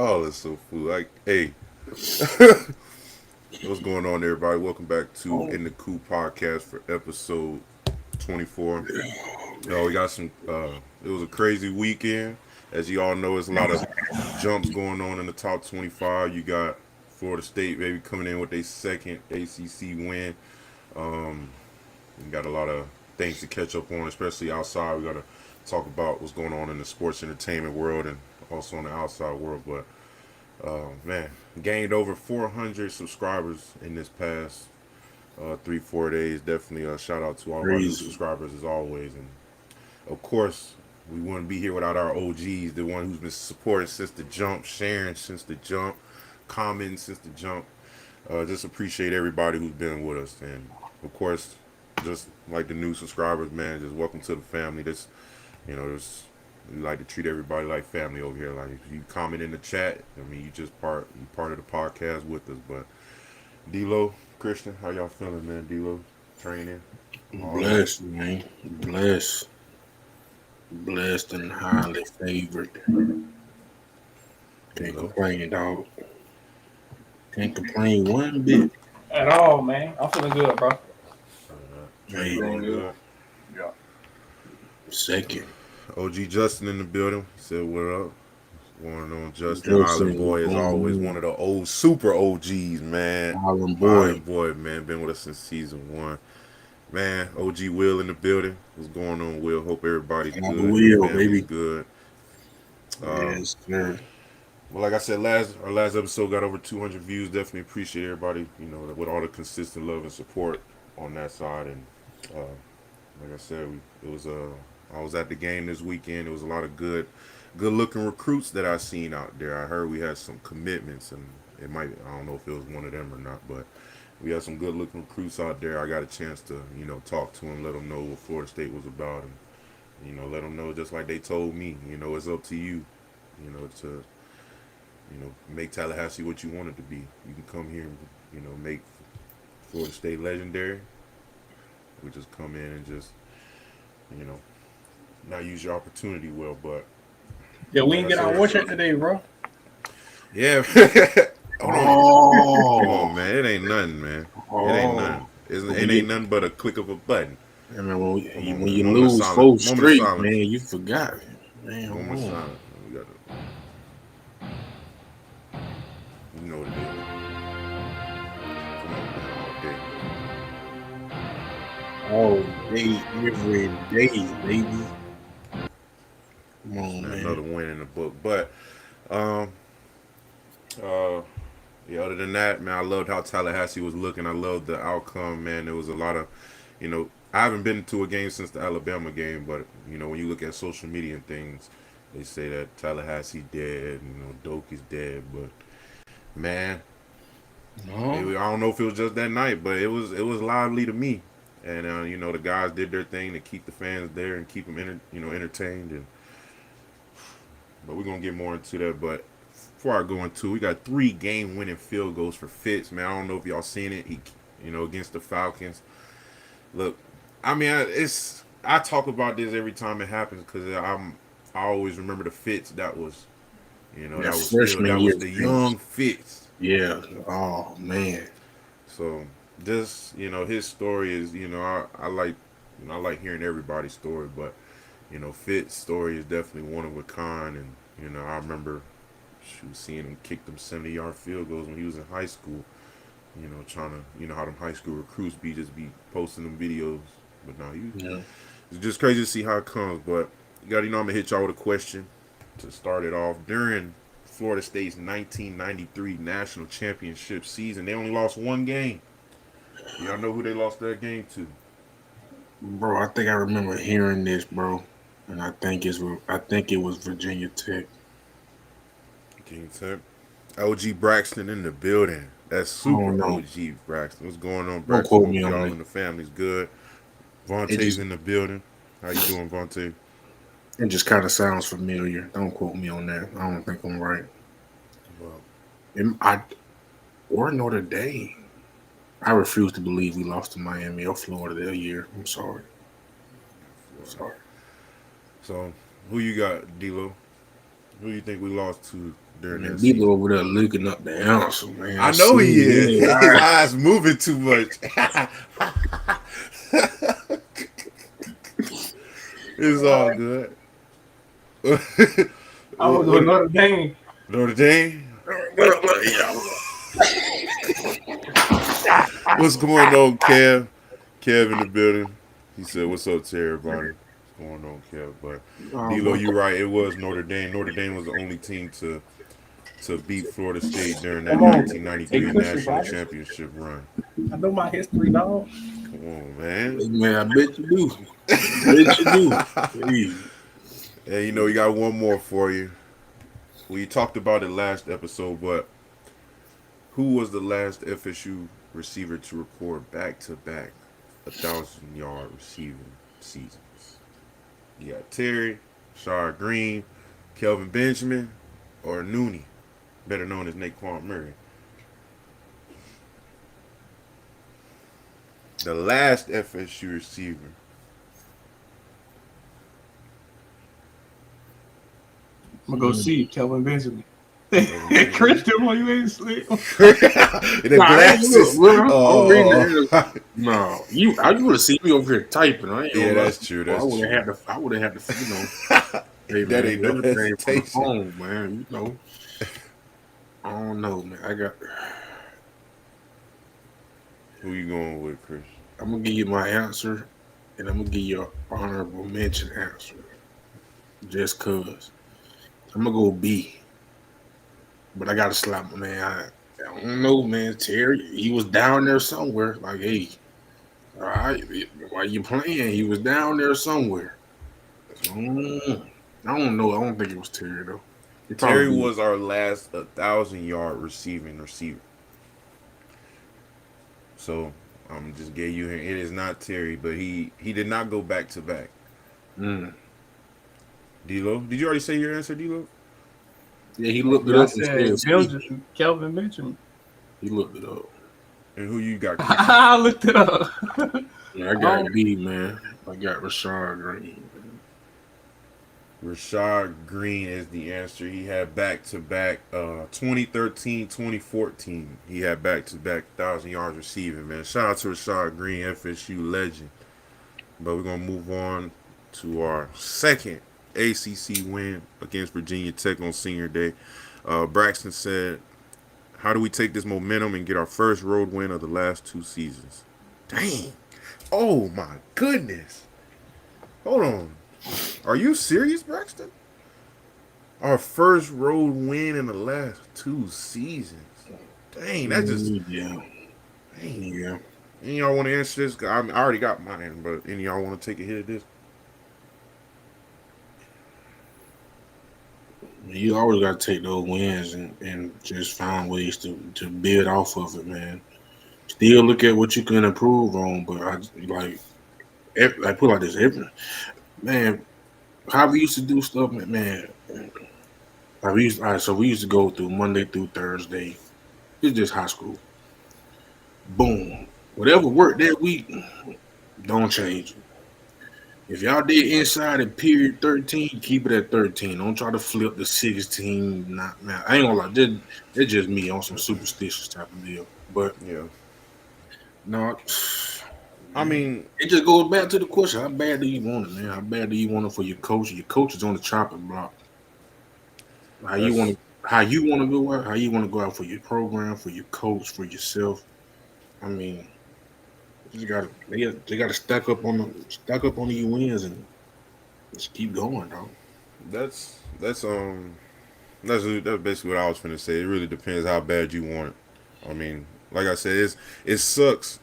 Y'all are so fool. Like, hey, what's going on, everybody? Welcome back to Oh, In The Coop Podcast for episode 24. We got some. It was a crazy weekend. As you all know, there's a lot of jumps going on in the top 25. You got Florida State, maybe coming in with their second ACC win. Um, we got a lot of things to catch up on, especially outside. We got to talk about what's going on in the sports entertainment world and also in the outside world. But man, gained over 400 subscribers in this past 3-4 days. Definitely a shout out to all of our new crazy. subscribers as always, and of course we wouldn't be here without our OGs, the one who's been supporting since the jump, sharing since the jump, commenting since the jump. Just appreciate everybody who's been with us, and of course, just like the new subscribers, man, just welcome to the family. This, there's we like to treat everybody like family over here. Like if you comment in the chat, I mean, you part of the podcast with us. But D-Lo, Christian, how y'all feeling, man? D-Lo, training, all that. Blessed, man. Blessed and highly favored. Can't D-Lo, complain, dog. Can't complain one bit. At all, man. I'm feeling good, bro. training Hey, going good. Yeah. second. OG Justin in the building. He said, "What up?" Going on, Justin Island Justin, Boy is always one of the old super OGs, man. Island boy. Island Boy, man, been with us since season 1. Man, OG Will in the building. What's going on, Will? Hope everybody's On the good. Your wheel, family's baby. good. Um, Yes, sir. well, like I said, our last episode got over 200 views. Definitely appreciate everybody, with all the consistent love and support on that side. And like I said, I was at the game this weekend. It was a lot of good looking recruits that I seen out there. I heard we had some commitments, and I don't know if it was one of them or not, but we had some good looking recruits out there. I got a chance to talk to them, let them know what Florida State was about, and let them know just like they told me. It's up to you. To make Tallahassee what you want it to be. You can come here and make Florida State legendary. We just come in and just you know not use your opportunity well, but Yeah, we like didn't I get our said, watch out today, bro. yeah. Hold on, come on, Oh, man. It ain't nothing, man. It ain't oh. nothing. It When ain't you, nothing but a click of a button. I mean, Come on, when man. you Moment of lose silence. four Moment of straight, man, silence. you forgot. Man, hold Moment of on. silence. We got to, you know what it is. Come on, man. All day, every day, baby. Come All day. on, Man, man. another win in the book. But um, uh, yeah. Other than that, man, I loved how Tallahassee was looking. I loved the outcome, man. There was a lot of, I haven't been to a game since the Alabama game, but when you look at social media and things, they say that Tallahassee dead, Doak is dead, but man, No, I don't know if it was just that night, but it was lively to me. And the guys did their thing to keep the fans there and keep them entertained. And but we're gonna get more into that. But before I go into, we got 3 game-winning field goals for Fitz. Man, I don't know if y'all seen it. He, against the Falcons. Look, I mean, I talk about this every time it happens because I always remember the Fitz that freshman that year was the fence. young Fitz. Yeah. Oh man. So this, his story is, I like, I like hearing everybody's story, but Fitz's story is definitely one of a kind, and I remember, seeing him kick them 70-yard field goals when he was in high school. Trying to, how them high school recruits be posting them videos, but no, Yeah. it's just crazy to see how it comes. But I'm gonna hit y'all with a question to start it off. During Florida State's 1993 national championship season, they only lost 1 game. Y'all know who they lost that game to? Bro, I think I remember hearing this, bro. And I think it was Virginia Tech. King Tech. OG Braxton in the building. That's I don't super know. OG Braxton. What's going on, Don't Braxton? quote Hope me on y'all it. and the family's good. It Vontae's just in the building. How you doing, Vontae? it just kind of sounds familiar. Don't quote me on that. I don't think I'm right. Well, I or Notre Dame. I refuse to believe we lost to Miami or Florida that year. I'm sorry. Florida. Sorry. So, who you got, D-Lo? Who you think we lost to during Man, that Debo season. over there looking up the answer, man. I know he see is. him, His eyes moving too much. It's all good. I was doing Notre Dame. Notre Dame? What's going on, Kev? Kev in the building. He said, "What's up to everybody?" What's going on, Kev? But D-Lo, you right. It was Notre Dame. Notre Dame was the only team to beat Florida State during that Come on. 1993 Hey, Christian, national dog. championship run. I know my history, dog. Come on, man. Man, I bet you do. I bet you do. Hey. Hey, you know, we got one more for you. We talked about it last episode, but who was the last FSU receiver to record back-to-back 1,000-yard receiving seasons? You got Terry, Rashard Green, Kelvin Benjamin, or Nooney, better known as Naquan Murray. The last FSU receiver. I'm gonna go see Kelvin Benjamin. Benjamin. Christian, why you ain't sleep? The Nah, glasses. I'm reading Oh. No, you would have seen me over here typing. I ain't Yeah, gonna lie. that's true. That's I would true. have had to. I would have had to. Hey That man, ain't no everything from the hesitation. phone, man. I don't know, man. Who you going with, Chris? I'm gonna give you my answer, and I'm gonna give you an honorable mention answer, just cause. I'm gonna go B, but I gotta slap my man. I don't know, man. Terry, he was down there somewhere. Like, hey, all right, why you playing? He was down there somewhere. I don't know. I don't think it was Terry though. He Terry probably was our last 1,000-yard receiving receiver. So I'm just gave you here. It is not Terry, but he did not go back to back. D-Lo, did you already say your answer, D-Lo? Yeah, he looked it I up and said said Benjamin, Kelvin Benjamin. he looked it up. And who you got, Chris? I looked it up. Yeah, I got B, man. I got Rashard Green. Rashard Green is the answer. He had back-to-back 2013, 2014. He had back-to-back 1,000 yards receiving, man. Shout out to Rashard Green, FSU legend. But we're going to move on to our second ACC win against Virginia Tech on senior day. Braxton said, "How do we take this momentum and get our first road win of the last 2 seasons?" Dang. Oh, my goodness. Hold on. Are you serious, Braxton? Our first road win in the last 2 seasons. Dang, that just... Yeah. Dang. Yeah. Any of y'all want to answer this? I already got mine, but any of y'all want to take a hit at this? You always got to take those wins and just find ways to build off of it, man. Still look at what you can improve on, but I put it like this, man. How we used to do stuff, man. We used to go through Monday through Thursday. It's just high school. Boom. Whatever worked that week, don't change it. If y'all did inside at period 13, keep it at 13. Don't try to flip the 16. Not man. I ain't gonna lie. It's just me on some superstitious type of deal. But Yeah. no, I mean, it just goes back to the question: how bad do you want it, man? How bad do you want it for your coach? Your coach is on the chopping block. How you want to go out? How you want to go out for your program, for your coach, for yourself? I mean, they got to stack up on the wins and just keep going, dog. that's basically what I was finna say. It really depends how bad you want it. I mean, like I said, it sucks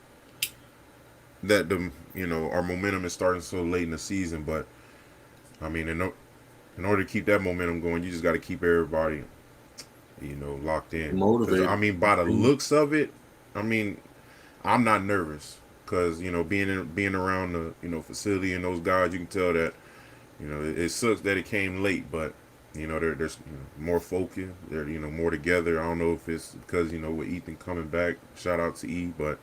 that our momentum is starting so late in the season, but I mean, in order to keep that momentum going, you just got to keep everybody, locked in. 'Cause, Motivated. I mean, by the looks of it, I mean, I'm not nervous because being around the facility and those guys, you can tell that it sucks that it came late, but there's more focus. They're more together. I don't know if it's because with Ethan coming back. Shout out to E, but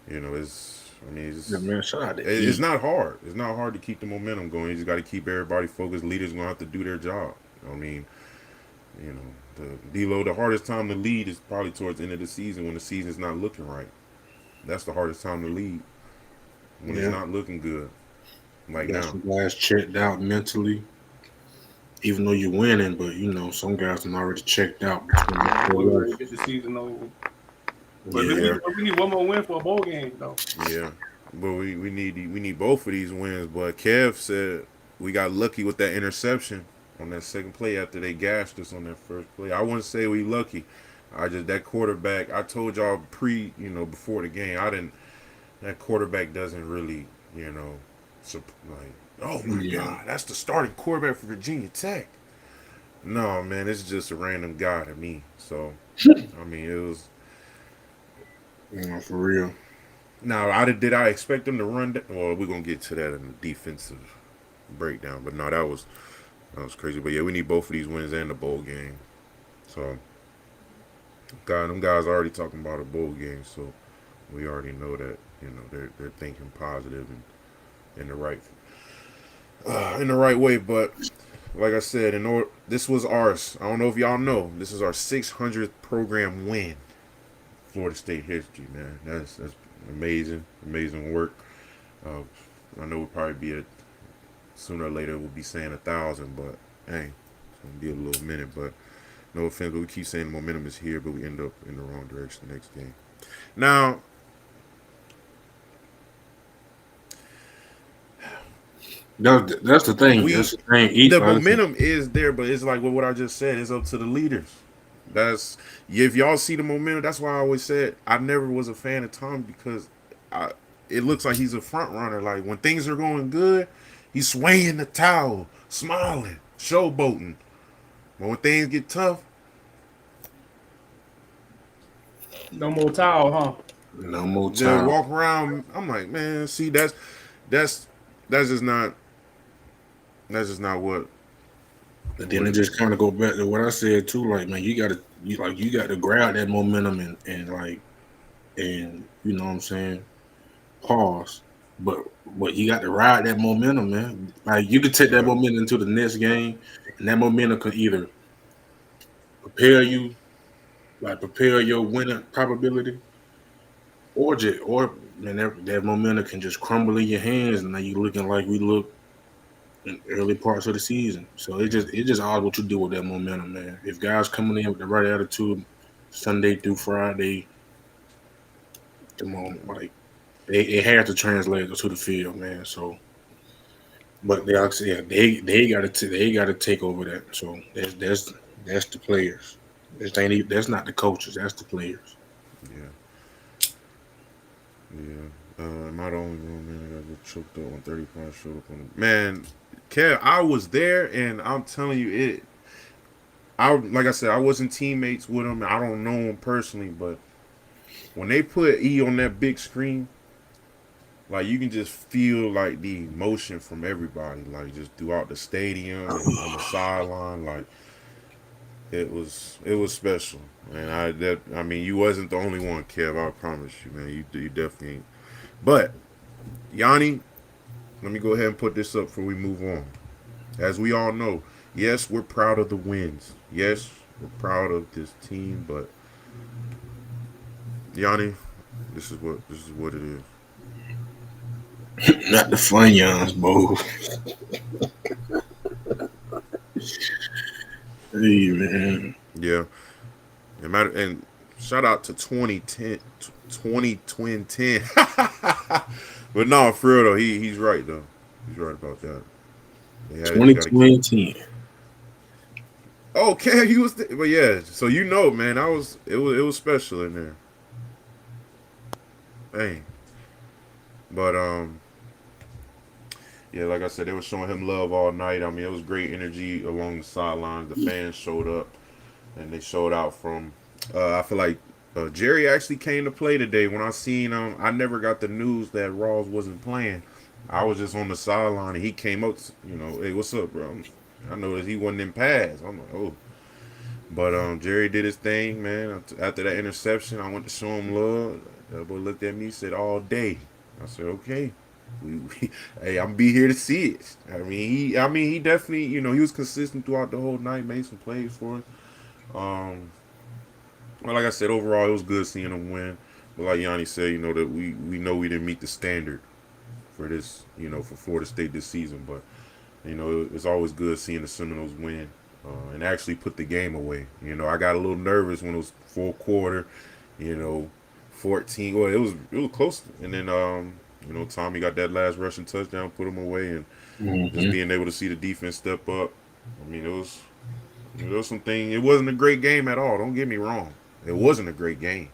Man, shout out to it's E. not hard. It's not hard to keep the momentum going. You just got to keep everybody focused. Leaders gonna have to do their job. I mean, D-Lo, the hardest time to lead is probably towards the end of the season when the season's not looking right. That's the hardest time to lead when it's Yeah, not looking good, like got now. some guys checked out mentally, even though you're winning. But some guys are already checked out between the Boy, we ready playoffs. to get the season over. But Yeah, we need one more win for a bowl game, though. yeah. But we need both of these wins. But Kev said we got lucky with that interception on that second play after they gashed us on that first play. I wouldn't say we lucky. I just that quarterback. I told y'all before the game. I didn't. That quarterback doesn't really like. Oh my Yeah, God, that's the starting quarterback for Virginia Tech. No man, it's just a random guy to me. So I mean, it was. for real. Now, did I expect them to run? Well, we're gonna get to that in the defensive breakdown. But no, that was crazy. But yeah, we need both of these wins and the bowl game. So, God, them guys already talking about a bowl game. So we already know that they're thinking positive and in the right way. But like I said, this was ours. I don't know if y'all know. This is our 600th program win. Florida State history, man. That's amazing work. Uh, I know we'll probably be at sooner or later we'll be saying 1,000, but hey, it's gonna be a little minute. But no offense, but we keep saying the momentum is here, but we end up in the wrong direction the next game. Now, That's the thing. we That's the thing. the momentum is there, but it's like what I just said. It's up to the leaders. That's if y'all see the momentum. That's why I always said I never was a fan of Tom because it looks like he's a front runner. Like when things are going good, he's swaying the towel, smiling, showboating. But when things get tough, No more towel, huh? No more they'll time. walk around. I'm like, man, see, that's just not what. But then it just kind of go back to what I said too. Like, man, you got to grab that momentum and you know what I'm saying, pause. But you got to ride that momentum, man. Like you could take that Right. momentum into the next game, and that momentum could either prepare you, like prepare your winning probability, or man, that momentum can just crumble in your hands, and now you looking like we look in early parts of the season. So it just all what you do with that momentum, man. If guys coming in with the right attitude, Sunday through Friday, come on, like it had to translate to the field, man. So, but they actually, yeah, they got to take over that. So that's the players. That's not the coaches. That's the players. Yeah, yeah. Am I the only one, man? I got get choked up on 35 showed up on the man. Kev, I was there, and I'm telling you, it. I like I said, I wasn't teammates with him. I don't know him personally, but when they put E on that big screen, like you can just feel like the emotion from everybody, like just throughout the stadium and on the sideline. Like it was special, and I mean you wasn't the only one, Kev. I promise you, man. You definitely ain't. But Yanni, let me go ahead and put this up before we move on. As we all know, yes, we're proud of the wins. Yes, we're proud of this team, but Yanni, this is what it is. Not the fun yawns, Bo. Hey man. Yeah, and shout out to 2010, 2010. But no, for real though, he's right though. He's right about that. You got to keep. 2020. Okay, he was. But yeah, so man, it was special in there. Dang. But yeah, like I said, they were showing him love all night. I mean, it was great energy along the sidelines. The fans showed up, and they showed out from. I feel like Jerry actually came to play today. When I seen him, I never got the news that Rawls wasn't playing. I was just on the sideline, and he came up. Hey, what's up, bro? I noticed he wasn't in pads. I'm like, oh. But Jerry did his thing, man. After that interception, I went to show him love. That boy looked at me, said, "All day." I said, "Okay." Hey, I'm be here to see it. I mean, he definitely, he was consistent throughout the whole night, made some plays for us. Well, like I said, overall it was good seeing them win. But like Yanni said, that we know we didn't meet the standard for this, for Florida State this season. But it's always good seeing the Seminoles win and actually put the game away. I got a little nervous when it was full quarter. You know, 14. Well, it was close, and then Tommy got that last rushing touchdown, put him away, and just being able to see the defense step up. I mean, there was something. It wasn't a great game at all. Don't get me wrong. It wasn't a great game.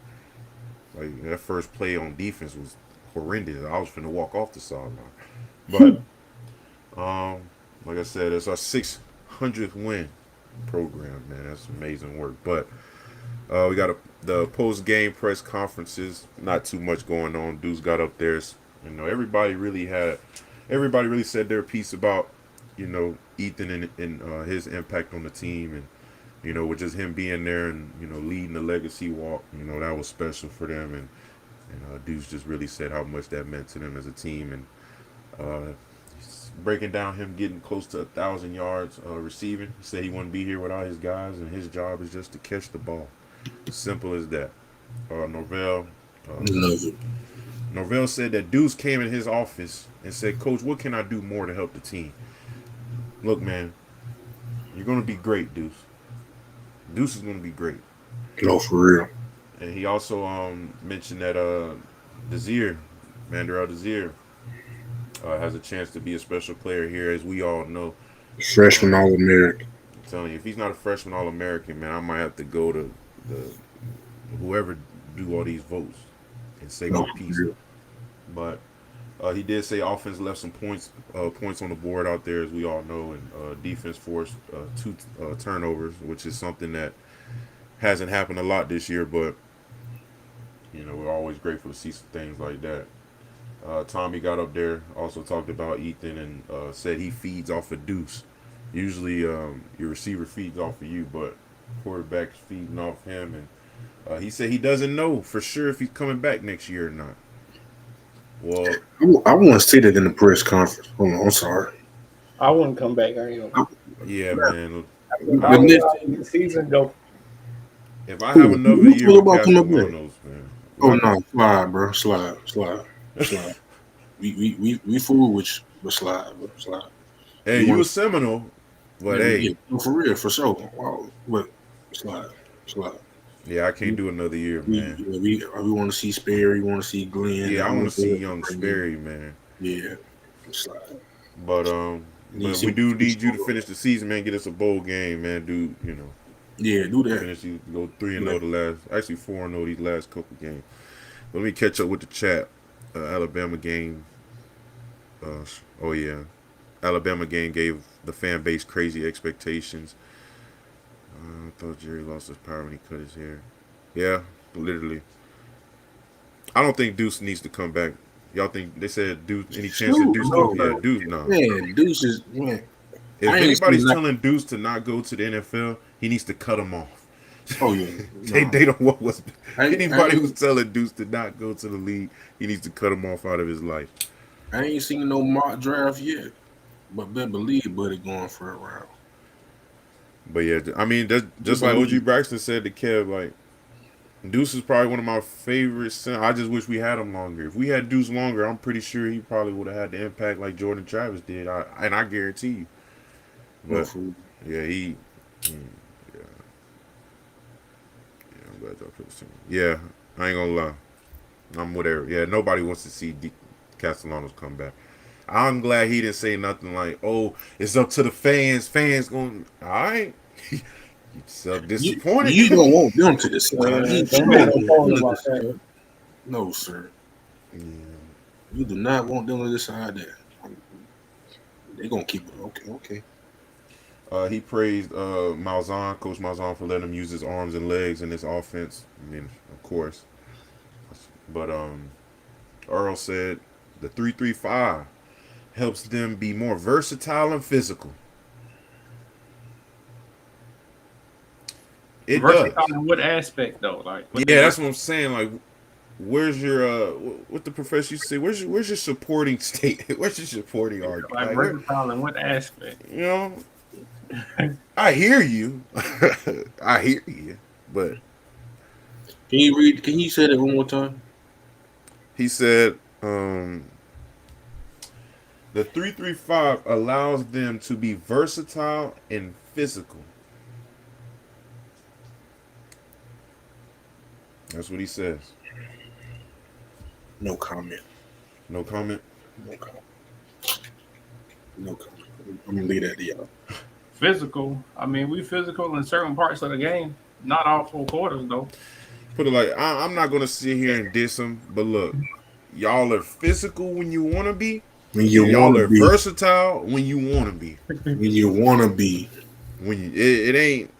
Like that first play on defense was horrendous. I was finna walk off the sideline. But like I said, it's our 600th win program, man. That's amazing work. But we got the post-game press conferences. Not too much going on. Dudes got up there. Everybody really said their piece about, Ethan and his impact on the team, and with just him being there and leading the legacy walk. That was special for them, and Dudes just really said how much that meant to them as a team, and breaking down him getting close to 1,000 yards receiving. He said he wouldn't be here without his guys, and his job is just to catch the ball. Simple as that. Norvell said that Deuce came in his office and said, "Coach, what can I do more to help the team?" Look, man, you're going to be great, Deuce. Deuce is going to be great. No, for real. And he also mentioned that Mandrell Desir, has a chance to be a special player here, as we all know. Freshman All-American. I'm telling you, if he's not a freshman All-American, man, I might have to go to whoever do all these votes and say my piece. But he did say offense left some points on the board out there, as we all know, and defense forced 2 turnovers, which is something that hasn't happened a lot this year. But we're always grateful to see some things like that. Tommy got up there, also talked about Ethan, and said he feeds off of Deuce. Usually your receiver feeds off of you, but quarterback's feeding off him. And he said he doesn't know for sure if he's coming back next year or not. Well, I want to see that in the press conference. Hold on, I'm sorry. I wouldn't come back. Yeah, man. The season though. If I have another year with Castellanos, man. Oh no, slide, bro, slide. we fool with you, but slide. Hey, you a Seminole, but hey, for real, for sure. Wow, but slide. Yeah, I can't do another year, man. We want to see Sperry, we want to see Glenn. Yeah, I want to see young Sperry, man. Yeah, slide. But we do need you to finish the season, man. Get us a bowl game, man. Yeah, do that. Finish, you go 3-0 the last, actually 4-0 these last couple games. Let me catch up with the chat. Alabama game. Alabama game gave the fan base crazy expectations. I thought Jerry lost his power when he cut his hair. Yeah, literally. I don't think Deuce needs to come back. Y'all think they said Deuce? Any chance of Deuce? Deuce, no. Man, Deuce is man. If anybody's telling Deuce to not go to the NFL, he needs to cut him off. Oh yeah, they don't want what's. Anybody who's telling Deuce to not go to the league, he needs to cut him off out of his life. I ain't seen no mock draft yet, but better believe Buddy going for a round. But yeah, I mean, just like OG Braxton said to Kev, like Deuce is probably one of my favorites. I just wish we had him longer. If we had Deuce longer, I'm pretty sure he probably would have had the impact like Jordan Travis did. I guarantee you. But yeah, I'm glad y'all put this in. Yeah, I ain't gonna lie. I'm whatever. Yeah, nobody wants to see Castellanos come back. I'm glad he didn't say nothing like, "Oh, it's up to the fans. Fans going, all right." You so disappointed. You don't want them to decide. No, sir. Yeah. You do not want them to decide that. They're gonna keep it. Okay. He praised Coach Malzahn, for letting him use his arms and legs in this offense. I mean, of course. But Earl said the 3-3-5 helps them be more versatile and physical. It versatile does. in what aspect though? That's what I'm saying. Like, where's your what the professor used to say? Where's your supporting state? Where's your supporting argument? Like versatile in what aspect? I hear you. I hear you. But Can you say that one more time? he said the 335 allows them to be versatile and physical. That's what he says. No comment. No comment. No comment. No comment. I'm gonna leave that to y'all. Physical. I mean, we physical in certain parts of the game. Not all 4 quarters though. Put it like I'm not gonna sit here and diss him, but look, y'all are physical when you want to be, When you and y'all wanna are be, versatile when you want to be. when you wanna be, When you, it ain't,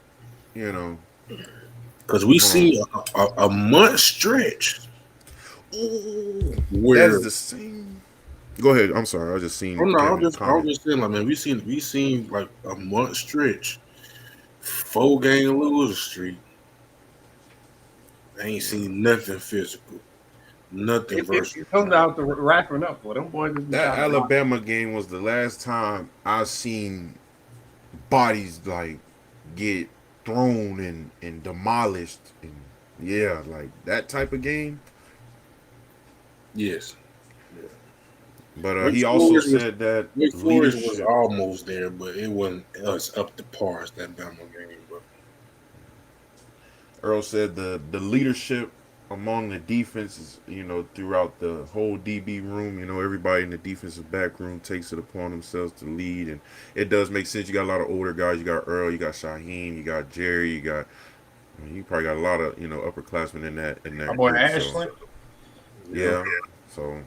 you know. because we Hold on. see a month stretch Ooh, that where. is the same. Go ahead. I'm sorry. I just Oh seen no, Kevin I was comment. just saying, like, man, we seen like a month stretch, 4 game losing streak. I ain't seen nothing physical, nothing It comes versatile. out to wrapping up for them boys. Just be That trying to rock. Alabama game was the last time I seen bodies like get thrown and demolished, and yeah, like that type of game. Yes, yeah. But Wake he also Forest was said that Wake Forest was leadership. almost there, but it wasn't us up to par as that Bama game. But Earl said the leadership among the defenses, throughout the whole DB room, everybody in the defensive back room takes it upon themselves to lead, and it does make sense. You got a lot of older guys. You got Earl, you got Shaheem, you got Jerry, you probably got a lot of upperclassmen in My that boy group. So Ashley. yeah, yeah, so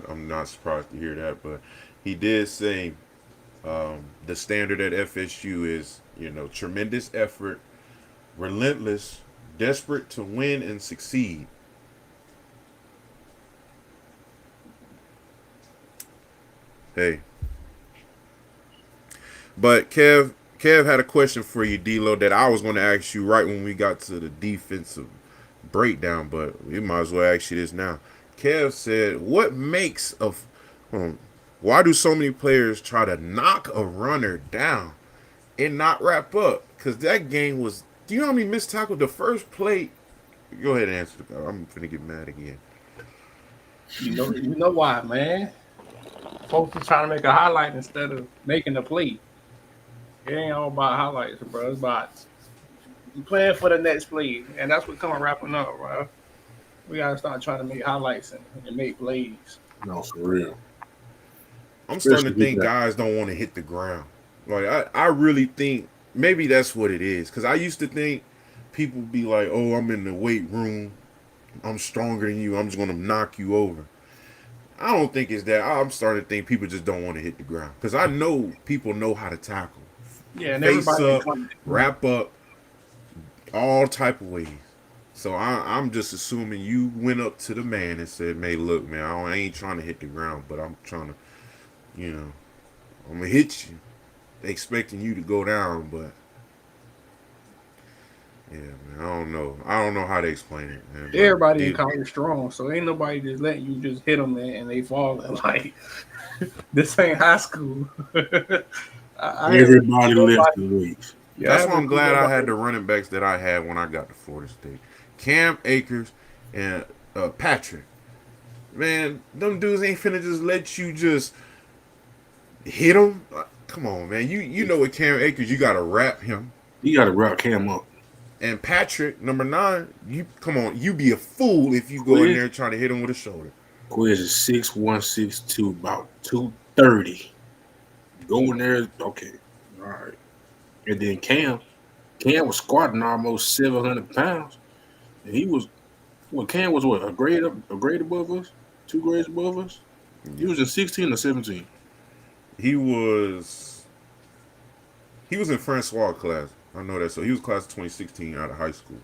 I'm not surprised to hear that, but he did say the standard at FSU is tremendous effort, relentless, desperate to win and succeed. Hey, but Kev had a question for you, D'Lo, that I was going to ask you right when we got to the defensive breakdown, but we might as well ask you this now. Kev said, "What makes um, why do so many players try to knock a runner down and not wrap up? Because that game was. Do you know how many missed tackles? The first play. Go ahead and answer. I'm finna get mad again. You know why, man? Folks are trying to make a highlight instead of making a play. It ain't all about highlights, bro. It's about playing for the next play, and that's what coming wrapping up, bro. We gotta start trying to make highlights and make plays. no, for real. I'm starting Especially to people think that guys don't want to hit the ground. Like I really think maybe that's what it is. Because I used to think people be like, "Oh, I'm in the weight room. I'm stronger than you. I'm just gonna knock you over." I don't think it's that. I'm starting to think people just don't want to hit the ground. Because I know people know how to tackle, Yeah, and face everybody ain't up, coming. wrap up, all type of ways. So I'm just assuming you went up to the man and said, "Hey, look, man, I ain't trying to hit the ground, but I'm trying to, you know, I'm gonna hit you." Expecting you to go down, but yeah, man, I don't know how to explain it, man. But Everybody in college strong, so ain't nobody just letting you just hit them and they falling. Like this ain't high school. I haven't seen everybody left nobody. the weights. Yeah, I that's why I'm haven't seen glad I had nobody. the running backs that I had when I got to Florida State. Cam Akers and Patrick. Man, them dudes ain't finna just let you just hit them. Come on, man. You know with Cam Akers, you gotta wrap him. You got to rock him up. And Patrick, number 9, you come on, you be a fool if you go in Quiz, there trying to hit him with a shoulder. Quiz is 6'1", 6'2", about 230. Go in there, okay, all right. And then Cam was squatting almost 700 pounds, and he was Cam was what, a grade above us, 2 grades above us. He Yeah. was in 16 or 17. He was in Francois class. I know that. So he was class of 2016 out of high school.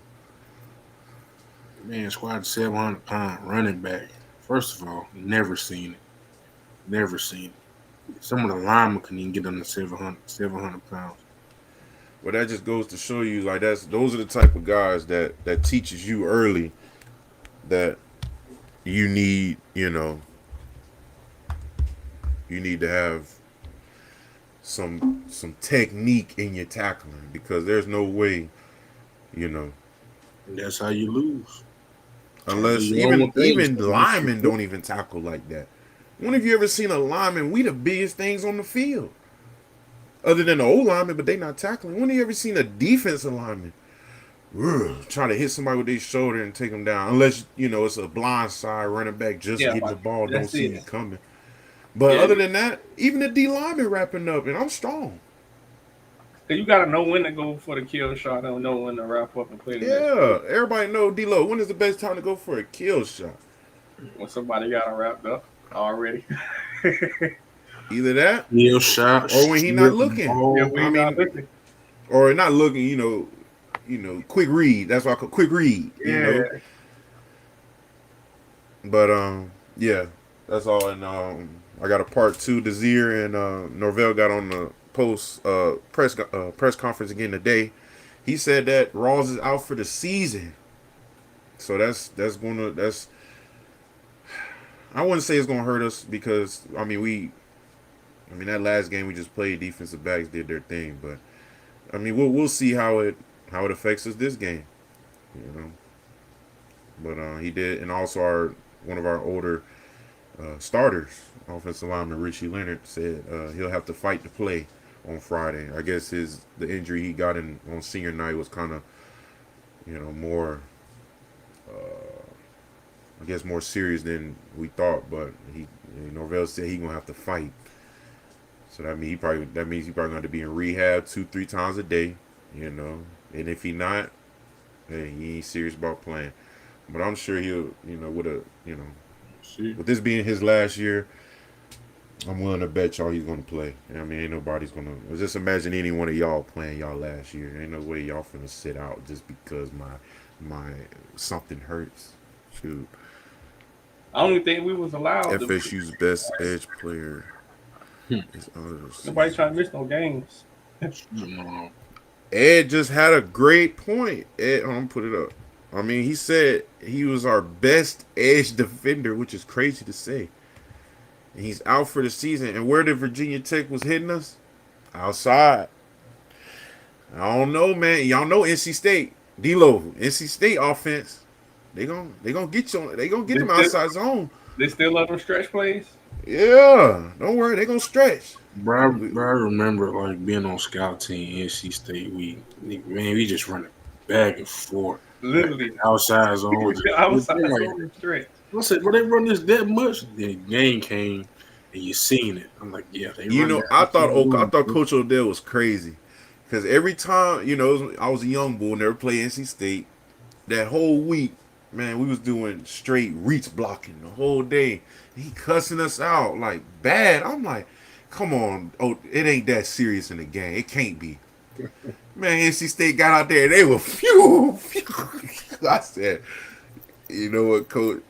Man, squatting 700 pound running back. First of all, never seen it. Never seen it. Some of the linemen couldn't even get under 700 pounds. Well, that just goes to show you, like those are the type of guys that teaches you early that you need, you need to have some technique in your tackling, because there's no way, you know, And that's how you lose. unless even linemen don't even tackle like that. When have you ever seen a lineman? We the biggest things on the field, other than the old lineman, but they not tackling. When have you ever seen a defensive lineman try to hit somebody with their shoulder and take them down? Unless, you know, it's a blind side running back just getting the ball, don't see you coming. But other than that, even the D lineman wrapping up, and I'm strong. Cause you gotta know when to go for the kill shot and know when to wrap up and play the next play. Everybody know D-Lo. When is the best time to go for a kill shot? When somebody got it wrapped up already. Either that, kill shot, or when he not looking. Looking. Or not looking. You know, quick read. That's why I call quick read. Yeah. You know. But yeah, that's all. And I got a part 2. Desir and Norvell got on the post press conference again today. He said that Rawls is out for the season. So that's I wouldn't say it's gonna hurt us, because I mean that last game we just played, defensive backs did their thing, but I mean we'll see how it affects us this game, you know. But he did, and also one of our older starters, offensive lineman Richie Leonard, said he'll have to fight to play on Friday. I guess the injury he got on senior night was kind of, you know, more I guess more serious than we thought, but Norvell said he's gonna have to fight. So that means he probably gonna have to be in rehab 2-3 times a day, you know. And if he not, hey, he ain't serious about playing. But I'm sure he'll, you know, with this being his last year, I'm willing to bet y'all he's gonna play. I mean, ain't nobody's gonna. Just imagine any one of y'all playing y'all last year. Ain't no way y'all finna sit out just because my something hurts. Shoot. I don't even think we was allowed. FSU's best edge player. Nobody trying to miss no games. Ed just had a great point. Ed, I'm put it up. I mean, he said he was our best edge defender, which is crazy to say. And he's out for the season. And where did Virginia Tech was hitting us? Outside. I don't know, man. Y'all know NC State. D-Lo, NC State offense. They gonna get you on. They gonna get them outside zone. They still let them stretch plays. Yeah, don't worry. They gonna stretch. Bro, I remember like being on scout team NC State. We just running back and forth. Literally outside zone. Outside zone stretch. I said, "Well, they run this that much." Then the game came, and you seen it. I'm like, "Yeah, they." You know, I thought Coach Odell was crazy, because every time, you know, I was a young bull, never played NC State. That whole week, man, we was doing straight reach blocking the whole day. He cussing us out like bad. I'm like, come on, it ain't that serious in the game. It can't be. Man, NC State got out there and they were phew. I said, you know what, Coach?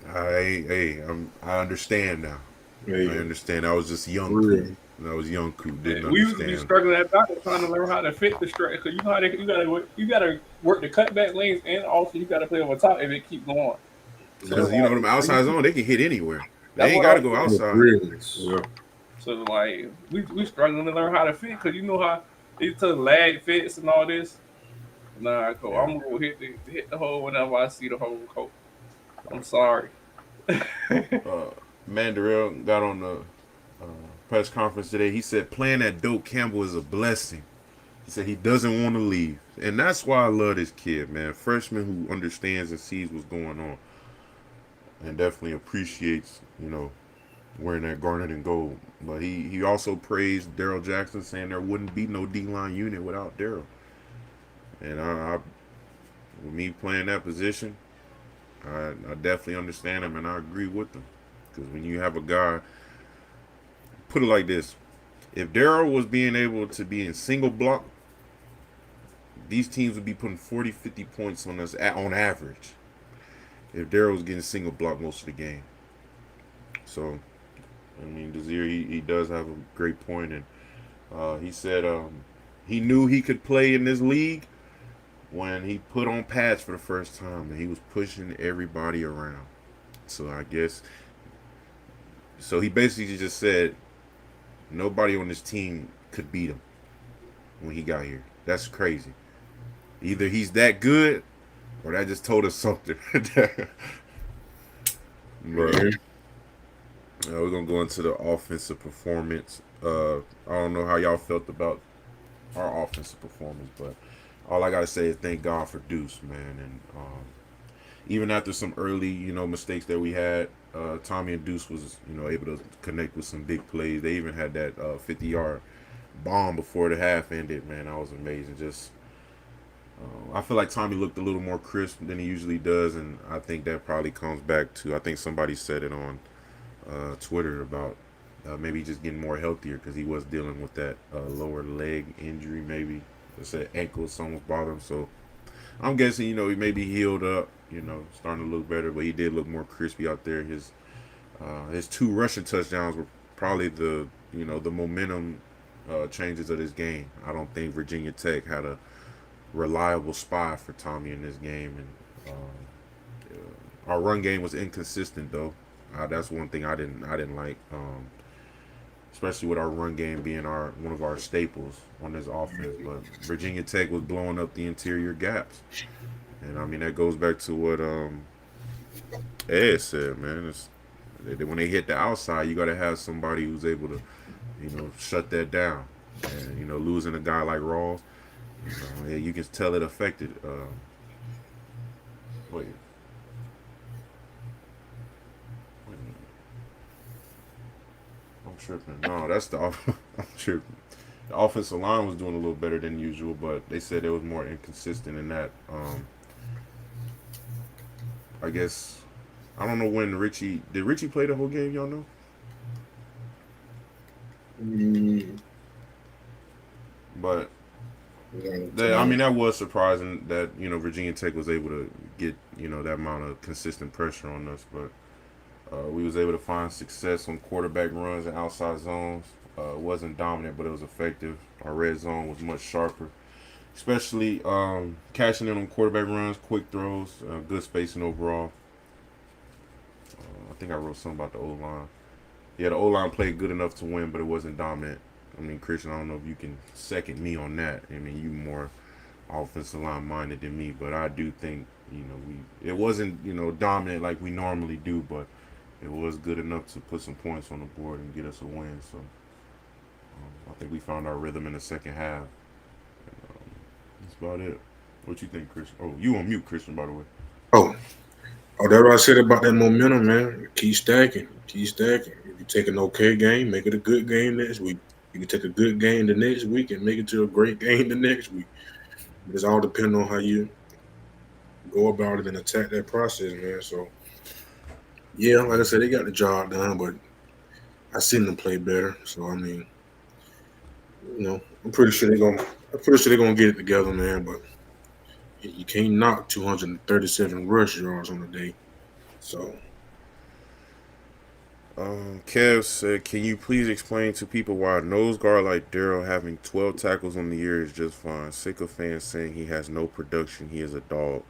I understand now. I understand. I was just young. Coop. I was young. Coop didn't understand. We used to be struggling at back trying to learn how to fit the stretch, because you know how you gotta work the cutback lanes, and also you gotta play over top if it keep going. Because you know them outside zone, they can hit anywhere. They ain't gotta go outside. Yeah. So like we struggling to learn how to fit, because you know how it took lag fits and all this. Nah, Coach, I'm gonna go hit the hole whenever I see the hole, Coach. I'm sorry. Mandarell got on the press conference today. He said playing at Doak Campbell is a blessing. He said he doesn't want to leave. And that's why I love this kid, man. Freshman who understands and sees what's going on. And definitely appreciates, you know, wearing that garnet and gold. But he also praised Daryl Jackson, saying there wouldn't be no D-line unit without Daryl. And I with me playing that position, I definitely understand him, and I agree with him. Because when you have a guy, put it like this, if Daryl was being able to be in single block, these teams would be putting 40, 50 points on us on average. If Daryl was getting single block most of the game. So, I mean, Desir, he does have a great point. And he said he knew he could play in this league when he put on pads for the first time, and he was pushing everybody around. So I guess, so he basically just said, Nobody on this team could beat him when he got here. That's crazy. Either he's that good, or that just told us something. But Man. we're gonna go into the offensive performance. I don't know how y'all felt about our offensive performance, but all I gotta say is thank God for Deuce, man. And even after some early, mistakes that we had, Tommy and Deuce was, able to connect with some big plays. They even had that 50-yard bomb before the half ended. Man, that was amazing. Just I feel like Tommy looked a little more crisp than he usually does, and I think that probably comes back to, I think somebody said it on Twitter about maybe just getting more healthier because he was dealing with that lower leg injury, maybe. They said ankle, something was bothering him. So I'm guessing, he maybe healed up, starting to look better, but he did look more crispy out there. His two rushing touchdowns were probably the momentum changes of this game. I don't think Virginia Tech had a reliable spy for Tommy in this game, and our run game was inconsistent though. That's one thing I didn't like, especially with our run game being one of our staples on this offense. But Virginia Tech was blowing up the interior gaps, and I mean that goes back to what Ed said, man. When they hit the outside, you got to have somebody who's able to, shut that down. And losing a guy like Rawls, you can tell it affected. Wait. I'm tripping. No, that's the I'm tripping. The offensive line was doing a little better than usual, but they said it was more inconsistent in that. I guess I don't know when did Richie play the whole game. Y'all know? But I mean that was surprising that Virginia Tech was able to get that amount of consistent pressure on us, but we was able to find success on quarterback runs and outside zones. It wasn't dominant, but it was effective. Our red zone was much sharper, especially cashing in on quarterback runs, quick throws, good spacing overall. I think I wrote something about the O-line. Yeah, the O-line played good enough to win, but it wasn't dominant. I mean, Christian, I don't know if you can second me on that. I mean, you more offensive line minded than me, but I do think it wasn't dominant like we normally do, but it was good enough to put some points on the board and get us a win. So I think we found our rhythm in the second half. That's about it. What you think, Christian? Oh, you on mute, Christian, by the way. Oh, that's what I said about that momentum, man. Keep stacking. Keep stacking. If you take an okay game, make it a good game next week. You can take a good game the next week and make it to a great game the next week. It's all depending on how you go about it and attack that process, man. So, yeah, like I said, they got the job done, but I seen them play better. So, I mean, I'm pretty sure they're gonna get it together, man. But you can't knock 237 rush yards on a day. So, Kev said, "Can you please explain to people why a nose guard like Darryl having 12 tackles on the year is just fine? Sick of fans saying he has no production. He is a dog."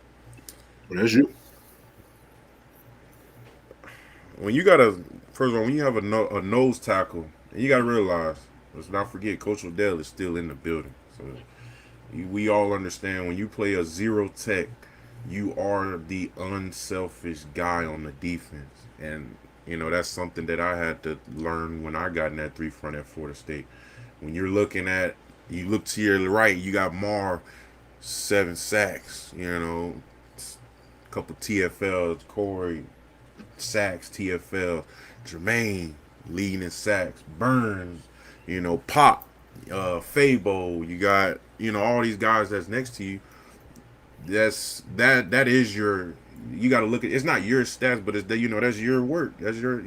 well, that's you. When you first of all, when you have a nose tackle, and you gotta realize, let's not forget, Coach Odell is still in the building. So we all understand when you play a zero tech, you are the unselfish guy on the defense, and that's something that I had to learn when I got in that three front at Florida State. When you look to your right, you got Mar, 7 sacks, a couple TFLs, Corey, sacks, TFL, Jermaine leading in sacks, Burns, Pop, Fabo, you got, all these guys that's next to you. That is your, you got to look at, it's not your stats, but it's that, that's your work. That's your,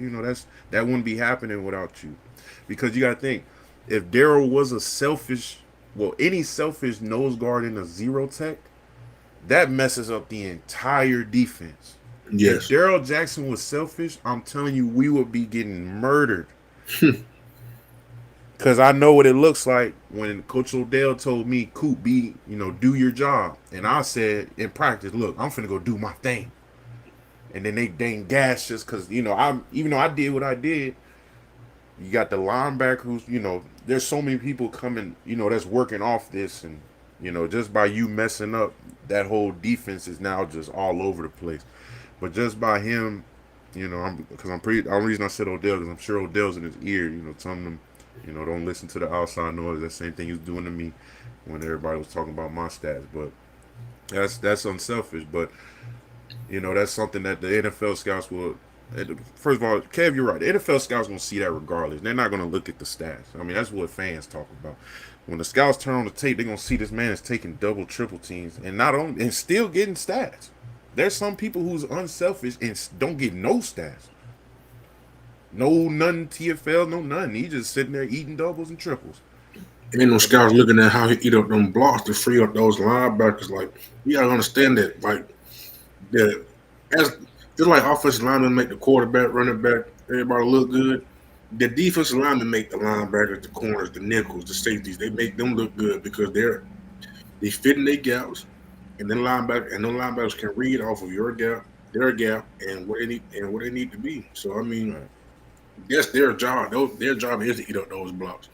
that wouldn't be happening without you. Because you got to think, if Darryl was any selfish nose guard in a zero tech, that messes up the entire defense. Yes. If Darryl Jackson was selfish, I'm telling you, we would be getting murdered. Because I know what it looks like when Coach Odell told me, Coop, do your job. And I said in practice, look, I'm finna go do my thing. And then they gassed just because, even though I did what I did, You got the linebackers. There's so many people coming. That's working off this, and just by you messing up, that whole defense is now just all over the place. But just by him, I'm pretty. The only reason I said Odell because I'm sure Odell's in his ear, telling him, don't listen to the outside noise. That same thing he was doing to me when everybody was talking about my stats. But that's unselfish. But that's something that the NFL scouts will. First of all, Kev, you're right. The NFL scouts gonna see that regardless. They're not gonna look at the stats. I mean, that's what fans talk about. When the scouts turn on the tape, they're gonna see this man is taking double, triple teams, and still getting stats. There's some people who's unselfish and don't get no stats. No none TFL, no none. He just sitting there eating doubles and triples. And those scouts looking at how he eat up them blocks to free up those linebackers. Like, you gotta understand that. Like, just like offensive linemen make the quarterback, running back, everybody look good. The defensive linemen make the linebackers, the corners, the nickels, the safeties. They make them look good because they fit in their gaps, and then linebackers can read off of your gap, their gap, and what they need to be. So I mean, that's their job. Their job is to eat up those blocks.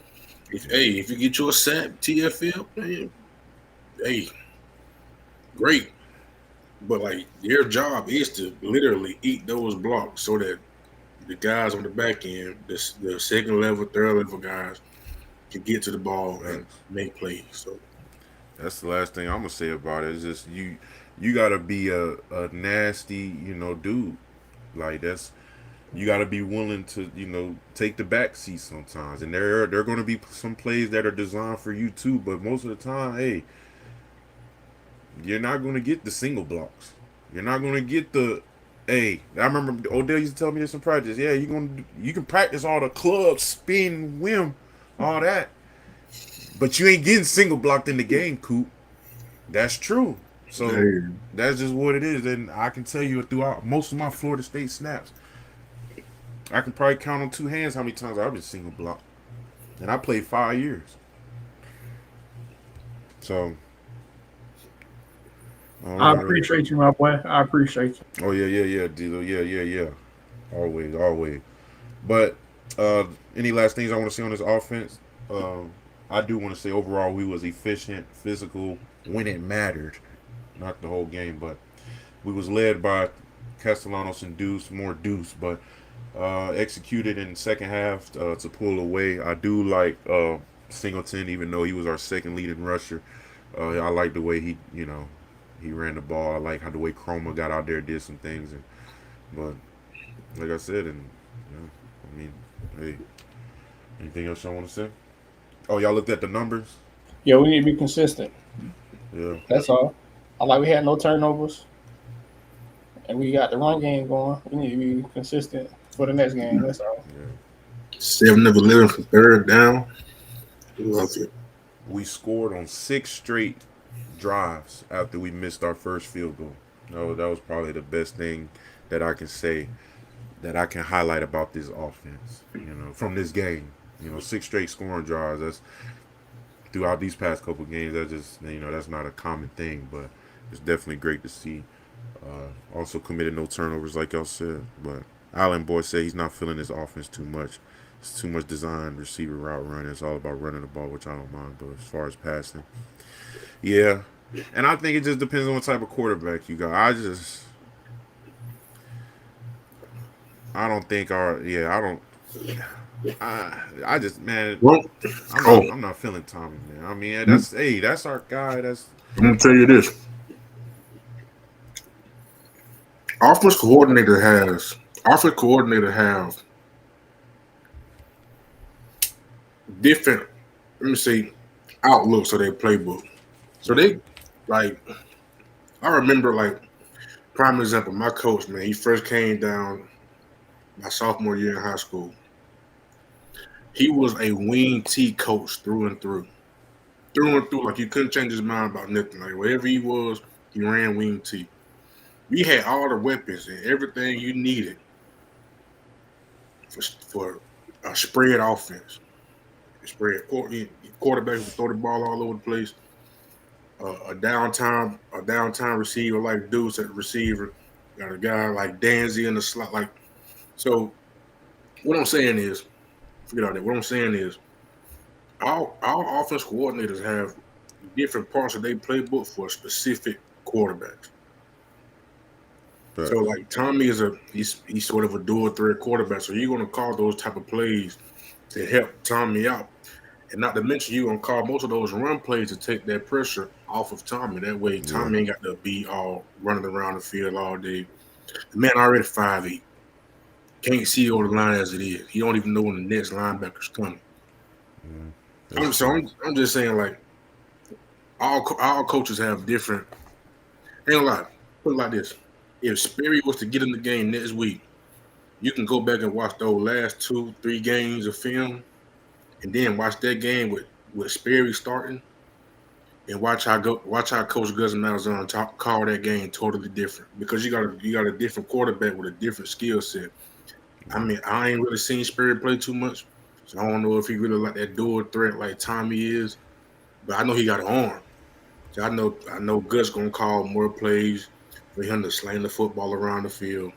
If you get you a sack TFL, man, hey, great. But like their job is to literally eat those blocks so that the guys on the back end, the second level, third level guys, can get to the ball and make plays. So that's the last thing I'm gonna say about it. Is just you gotta be a nasty, dude. Like you gotta be willing to, take the back seat sometimes. And there are gonna be some plays that are designed for you too, but most of the time, hey, you're not gonna get the single blocks. You're not gonna get the I remember Odell used to tell me this in practice. Yeah, you can practice all the club, spin, whim, all that. But you ain't getting single blocked in the game, Coop. That's true. So that's just what it is. And I can tell you throughout most of my Florida State snaps, I can probably count on two hands how many times I've been single blocked. And I played 5 years. So I appreciate you, my boy. I appreciate you. Oh yeah, Dilo. Yeah. Always. But any last things I want to say on this offense? I do want to say overall we was efficient, physical when it mattered. Not the whole game, but we was led by Castellanos and Deuce, but executed in the second half to pull away. I do like Singleton, even though he was our second leading rusher. I like the way he ran the ball. I like how the way Chroma got out there, did some things, but like I said, hey, anything else y'all want to say? Oh, y'all looked at the numbers? Yeah, we need to be consistent. Yeah, that's all. I like we had no turnovers, and we got the run game going. We need to be consistent for the next game. That's all. Yeah. 7 of 11 from third down. Love it. We scored on 6 straight drives after we missed our first field goal. No, that was probably the best thing that I can say that I can highlight about this offense. From this game, 6 straight scoring drives. That's throughout these past couple of games. That just that's not a common thing, but it's definitely great to see. Also committed no turnovers, like y'all said. But Allen Boy said he's not feeling his offense too much. It's too much design, receiver, route run. It's all about running the ball, which I don't mind. But as far as passing, yeah. And I think it just depends on what type of quarterback you got. I don't think I just, man, I'm not feeling Tommy, man. I mean, that's our guy. I'm gonna tell you this. Offense coordinator have different, let me say, outlooks of their playbook. So they, like, I remember, like, prime example, my coach, man, he first came down my sophomore year in high school. He was a wing T coach through and through. Like, he couldn't change his mind about nothing. Like, wherever he was, he ran wing T. We had all the weapons and everything you needed for a spread offense. Quarterbacks would throw the ball all over the place. A downtown receiver like Deuce at the receiver. Got a guy like Danzy in the slot. Like, so what I'm saying is, forget all that. What I'm saying is, our offense coordinators have different parts of their playbook for specific quarterbacks. So Facts. like Tommy he's sort of a dual threat quarterback. So you're gonna call those type of plays to help Tommy out. And not to mention you're gonna call most of those run plays to take that pressure off of Tommy. That way Yeah. Tommy ain't got to be all running around the field all day. The man already 5'8". Can't see over the line as it is. He don't even know when the next linebacker's coming. Yeah. That's facts. I'm just saying like all coaches have different. Ain't a lot. Put it like this: if Sperry was to get in the game next week, you can go back and watch those last 2-3 games of film, and then watch that game with Sperry starting, and watch how Coach Gus Malzahn call that game totally different because you got a different quarterback with a different skill set. I mean, I ain't really seen Sperry play too much, so I don't know if he really like that dual threat like Tommy is, but I know he got an arm. So I know Gus gonna call more plays for him to sling the football around the field,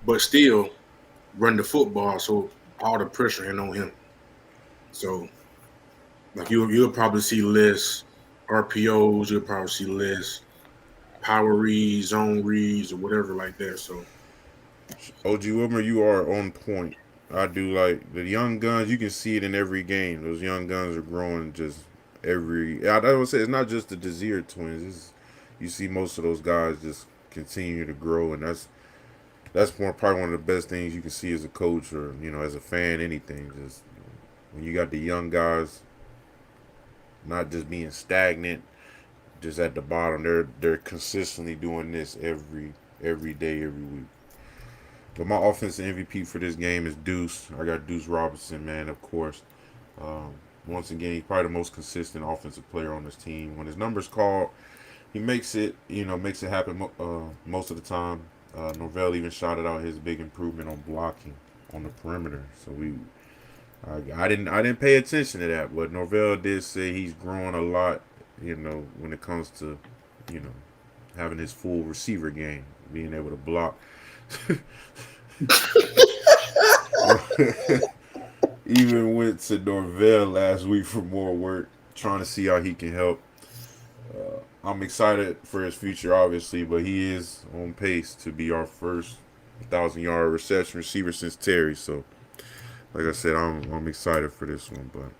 but still run the football so all the pressure ain't on him. So like you'll probably see less RPOs, you'll probably see less power reads, zone reads, or whatever like that. So OG Wilmer, you are on point. I do like the young guns. You can see it in every game. Those young guns are growing just every. I would say it's not just the Desir twins. You see most of those guys just continue to grow, and that's probably one of the best things you can see as a coach or as a fan. Anything just when you got the young guys not just being stagnant, just at the bottom. They're consistently doing this every day, every week. But my offensive MVP for this game is Deuce. I got Deuce Robinson, man, of course. Once again, he's probably the most consistent offensive player on this team. When his number's called, he makes it happen most of the time. Norvell even shouted out his big improvement on blocking on the perimeter. So I didn't pay attention to that, but Norvell did say he's growing a lot. When it comes to, having his full receiver game, being able to block. Even went to Norvell last week for more work, trying to see how he can help. I'm excited for his future, obviously, but he is on pace to be our first 1,000-yard reception receiver since Terry. So, like I said, I'm excited for this one. But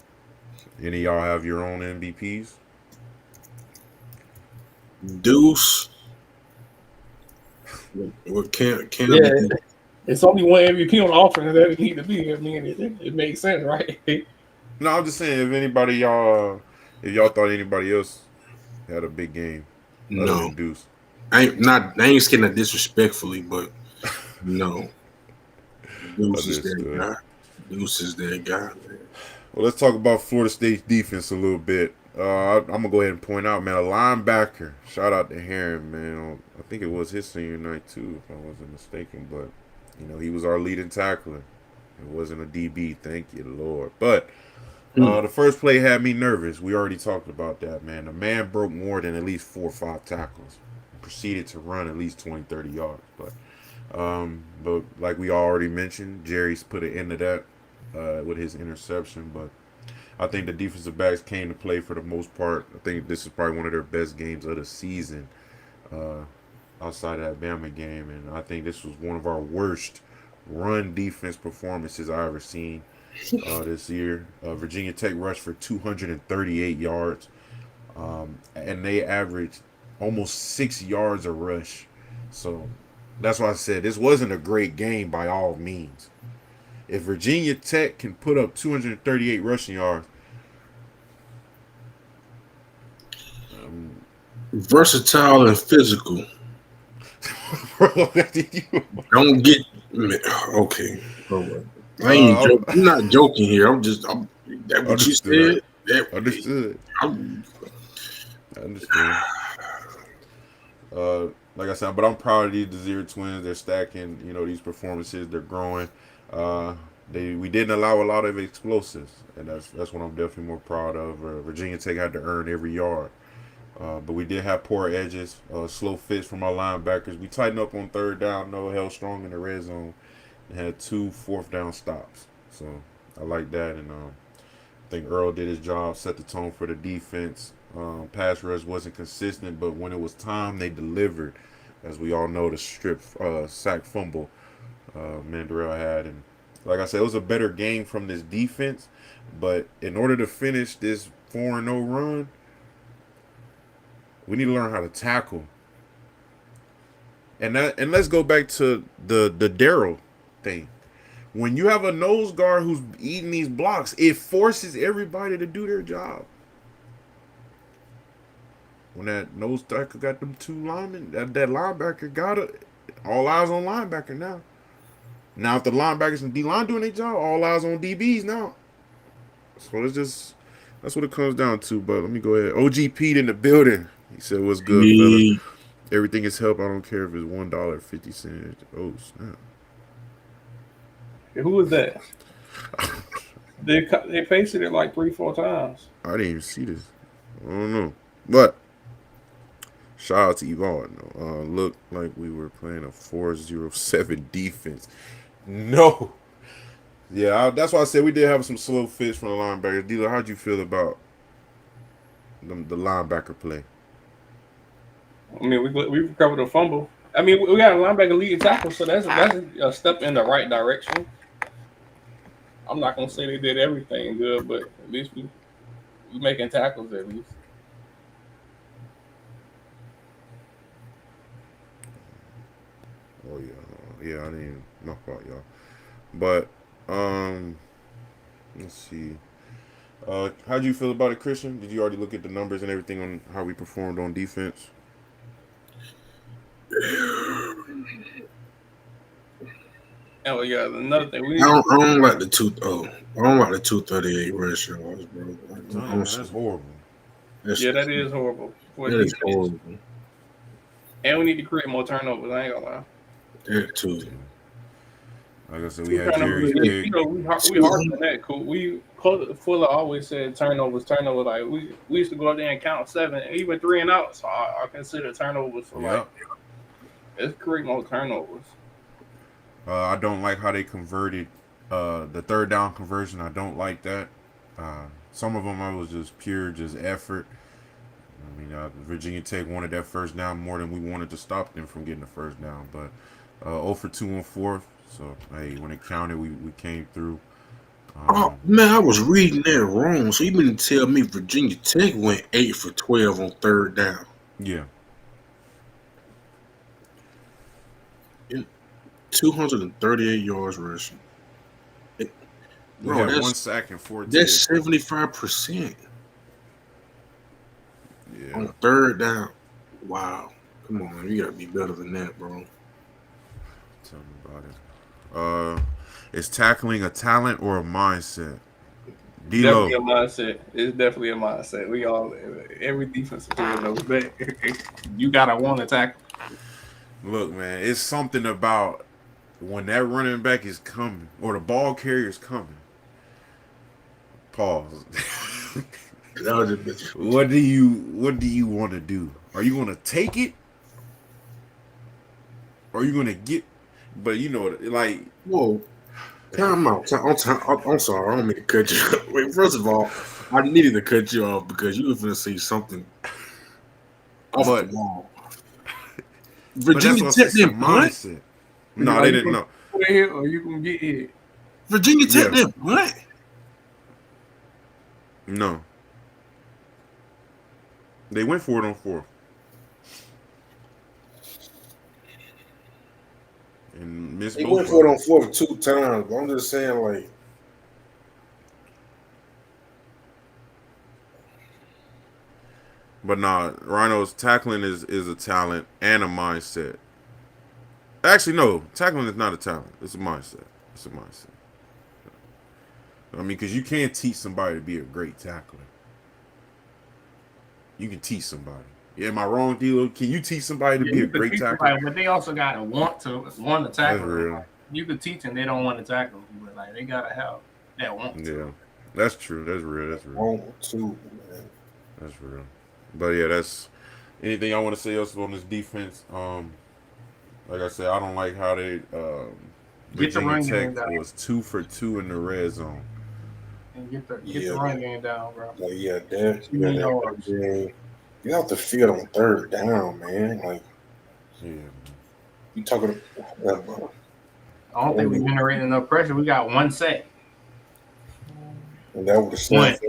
any of y'all have your own MVPs? Deuce, what can't Yeah, it's only one MVP on the offense that it need to be. I mean, it makes sense, right? No, I'm just saying if y'all thought anybody else had a big game other no. than Deuce. I ain't saying that disrespectfully, but no. Deuce is that Understood. guy. Deuce is that guy, man. Well, let's talk about Florida State's defense a little bit. I'm gonna go ahead and point out, man, a linebacker. Shout out to Heron, man. I think it was his senior night too, if I wasn't mistaken. But he was our leading tackler. It wasn't a DB, thank you, Lord. But the first play had me nervous. We already talked about that, man. The man broke more than at least 4 or 5 tackles. Proceeded to run at least 20, 30 yards. But like we already mentioned, Jerry's put an end to that with his interception. But I think the defensive backs came to play for the most part. I think this is probably one of their best games of the season outside of that Bama game. And I think this was one of our worst run defense performances I ever seen this year. Virginia Tech rushed for 238 yards. And they averaged almost 6 yards a rush. So that's why I said this wasn't a great game by all means. If Virginia Tech can put up 238 rushing yards, Versatile and physical. Don't get okay. I'm not joking here. That what you said. Understood. I understand. Like I said, but I'm proud of these Desir twins. They're stacking, these performances. They're growing. We didn't allow a lot of explosives, and that's what I'm definitely more proud of. Virginia Tech had to earn every yard, but we did have poor edges, slow fits from our linebackers. We tightened up on third down, held strong in the red zone, and had 2 fourth down stops. So I like that, and I think Earl did his job, set the tone for the defense. Pass rush wasn't consistent, but when it was time, they delivered. As we all know, the strip sack fumble Mandrell had, and like I said, it was a better game from this defense. But in order to finish this 4-0 run, we need to learn how to tackle. And let's go back to the Daryl thing. When you have a nose guard who's eating these blocks, it forces everybody to do their job. When that nose tackle got them two linemen, that linebacker got it. All eyes on linebacker now. Now if the linebackers and D-line doing their job, all eyes on DBs now. So that's what it comes down to. But let me go ahead. OG Pete in the building. He said, "What's good, fellas? Everything is help. I don't care if it's $1.50. Oh snap! Who was that? They pasted it like 3-4 times. I didn't even see this. I don't know. But shout out to Yvonne. Looked like we were playing a 4-0-7 defense. No. Yeah, that's why I said we did have some slow fits from the linebackers. Dealer, how'd you feel about the linebacker play? I mean, we recovered a fumble. I mean, we got a linebacker leading tackle, so that's a step in the right direction. I'm not gonna say they did everything good, but at least we making tackles at least. Oh yeah, I didn't. My fault, y'all. But let's see. How'd you feel about it, Christian? Did you already look at the numbers and everything on how we performed on defense? Oh yeah, another thing I don't like the 238 rush yards, bro. That's horrible. That is horrible. That is horrible. And we need to create more turnovers. I ain't gonna lie. That too. Like I said, we had Jerry's pick. You know, we hard on that. Cool. Fuller always said turnovers. Like we used to go up there and count 7, even 3 and out. So I consider turnovers for like. Let's create more turnovers. I don't like how they converted the third down conversion. I don't like that. Some of them I was just pure effort. I mean, Virginia Tech wanted that first down more than we wanted to stop them from getting the first down. But 0 for 2 on fourth. So, hey, when it counted, we came through. Oh, man, I was reading that wrong. So you mean to tell me Virginia Tech went 8 for 12 on third down? Yeah. 238 yards rushing. We had 1 sack and 14. That's 75%. Yeah. On third down. Wow. Come on, you gotta be better than that, bro. Tell me about it. Is tackling a talent or a mindset? D-Lo. Definitely a mindset. It's definitely a mindset. Every defensive player knows that. You gotta want to tackle. Look, man, it's something about when that running back is coming or the ball carrier is coming. Pause. What do you want to do? Are you gonna take it? Or are you gonna get? But you know, like, whoa, time out. I'm sorry, I don't mean to cut you off. Wait, first of all, I needed to cut you off because you were going to say something off the wall. Virginia Tech didn't punt. No, they didn't know. Or you can get hit. Virginia Tech didn't punt. No. They went for it on 4th. And missed both. They went for it on 4th 2 times. But I'm just saying, like. But nah, Rhino's tackling is a talent and a mindset. Actually, no. Tackling is not a talent. It's a mindset. I mean, because you can't teach somebody to be a great tackler. You can teach somebody. Yeah, am I wrong, D'Lo? Can you teach somebody to be a great tackler? But they also got to want to tackle. That's real. You can teach them they don't want to tackle, but like they gotta have that want to. Yeah, that's true. That's real. Want to, man. That's real. But yeah, that's anything I want to say else on this defense. Like I said, I don't like how they Virginia Tech was 2 for 2 in the red zone. and get the Yeah, run game down, bro. like that. Too many yards. Get out the field on third down, man. Like Yeah. you talking. I don't think we're generating enough pressure. We got one sack. And that would have One. snapped.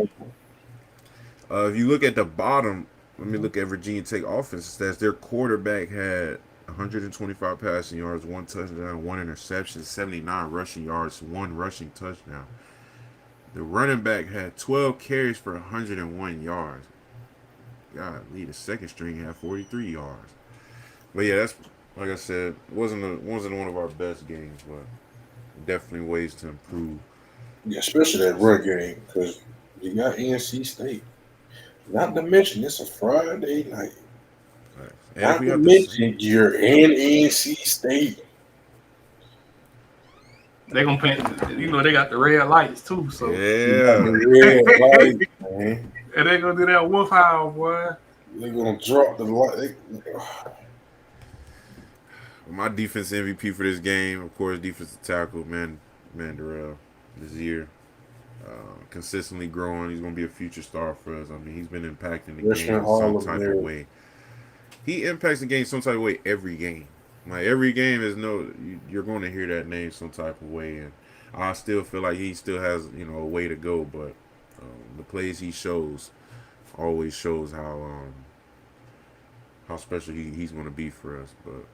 If you look at the bottom, let me look at Virginia Tech offense stats. Their quarterback had 125 passing yards, 1 touchdown, 1 interception, 79 rushing yards, 1 rushing touchdown. The running back had 12 carries for 101 yards. Golly, the second string had 43 yards. But yeah, that's like I said, wasn't one of our best games, but definitely ways to improve. Yeah, especially that run game because you got NC State. Not to mention it's a Friday night. And Not if we to have mention you're in NC State. They're gonna paint. They got the red lights too. So yeah, Red light, man. and they gonna do that wolf howl, boy. They're gonna drop the light. my defense MVP for this game, of course, defensive tackle, Mandorell this year. Consistently growing. He's going to be a future star for us. I mean, he's been impacting the game in some type of way. He impacts the game some type of way every game. Like, every game is you're going to hear that name some type of way. And I still feel like he still has, a way to go. But the plays he shows always shows how special he's going to be for us. But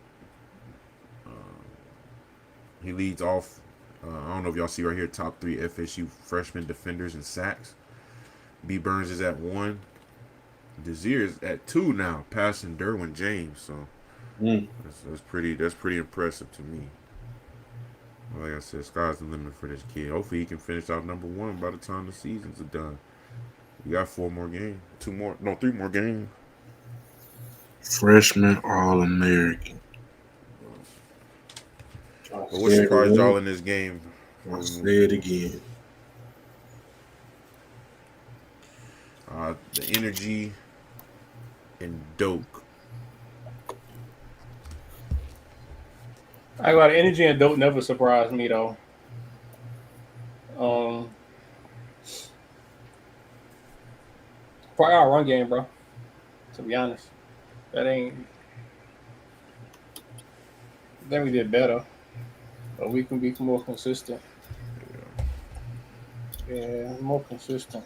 he leads off. I don't know if y'all see right here, top 3 FSU freshman defenders in sacks. B. Burns is at 1. Desir is at 2 now, passing Derwin James. So that's pretty impressive to me. Like I said, sky's the limit for this kid. Hopefully he can finish out number 1 by the time the season's done. We got 4 more games. 3 more games. Freshman All-American. But what surprised y'all in this game? I'll say it again. The energy and Doak. I got energy and dope never surprised me though. Probably our run game, bro. To be honest, then we did better, but we can be more consistent. Yeah, more consistent.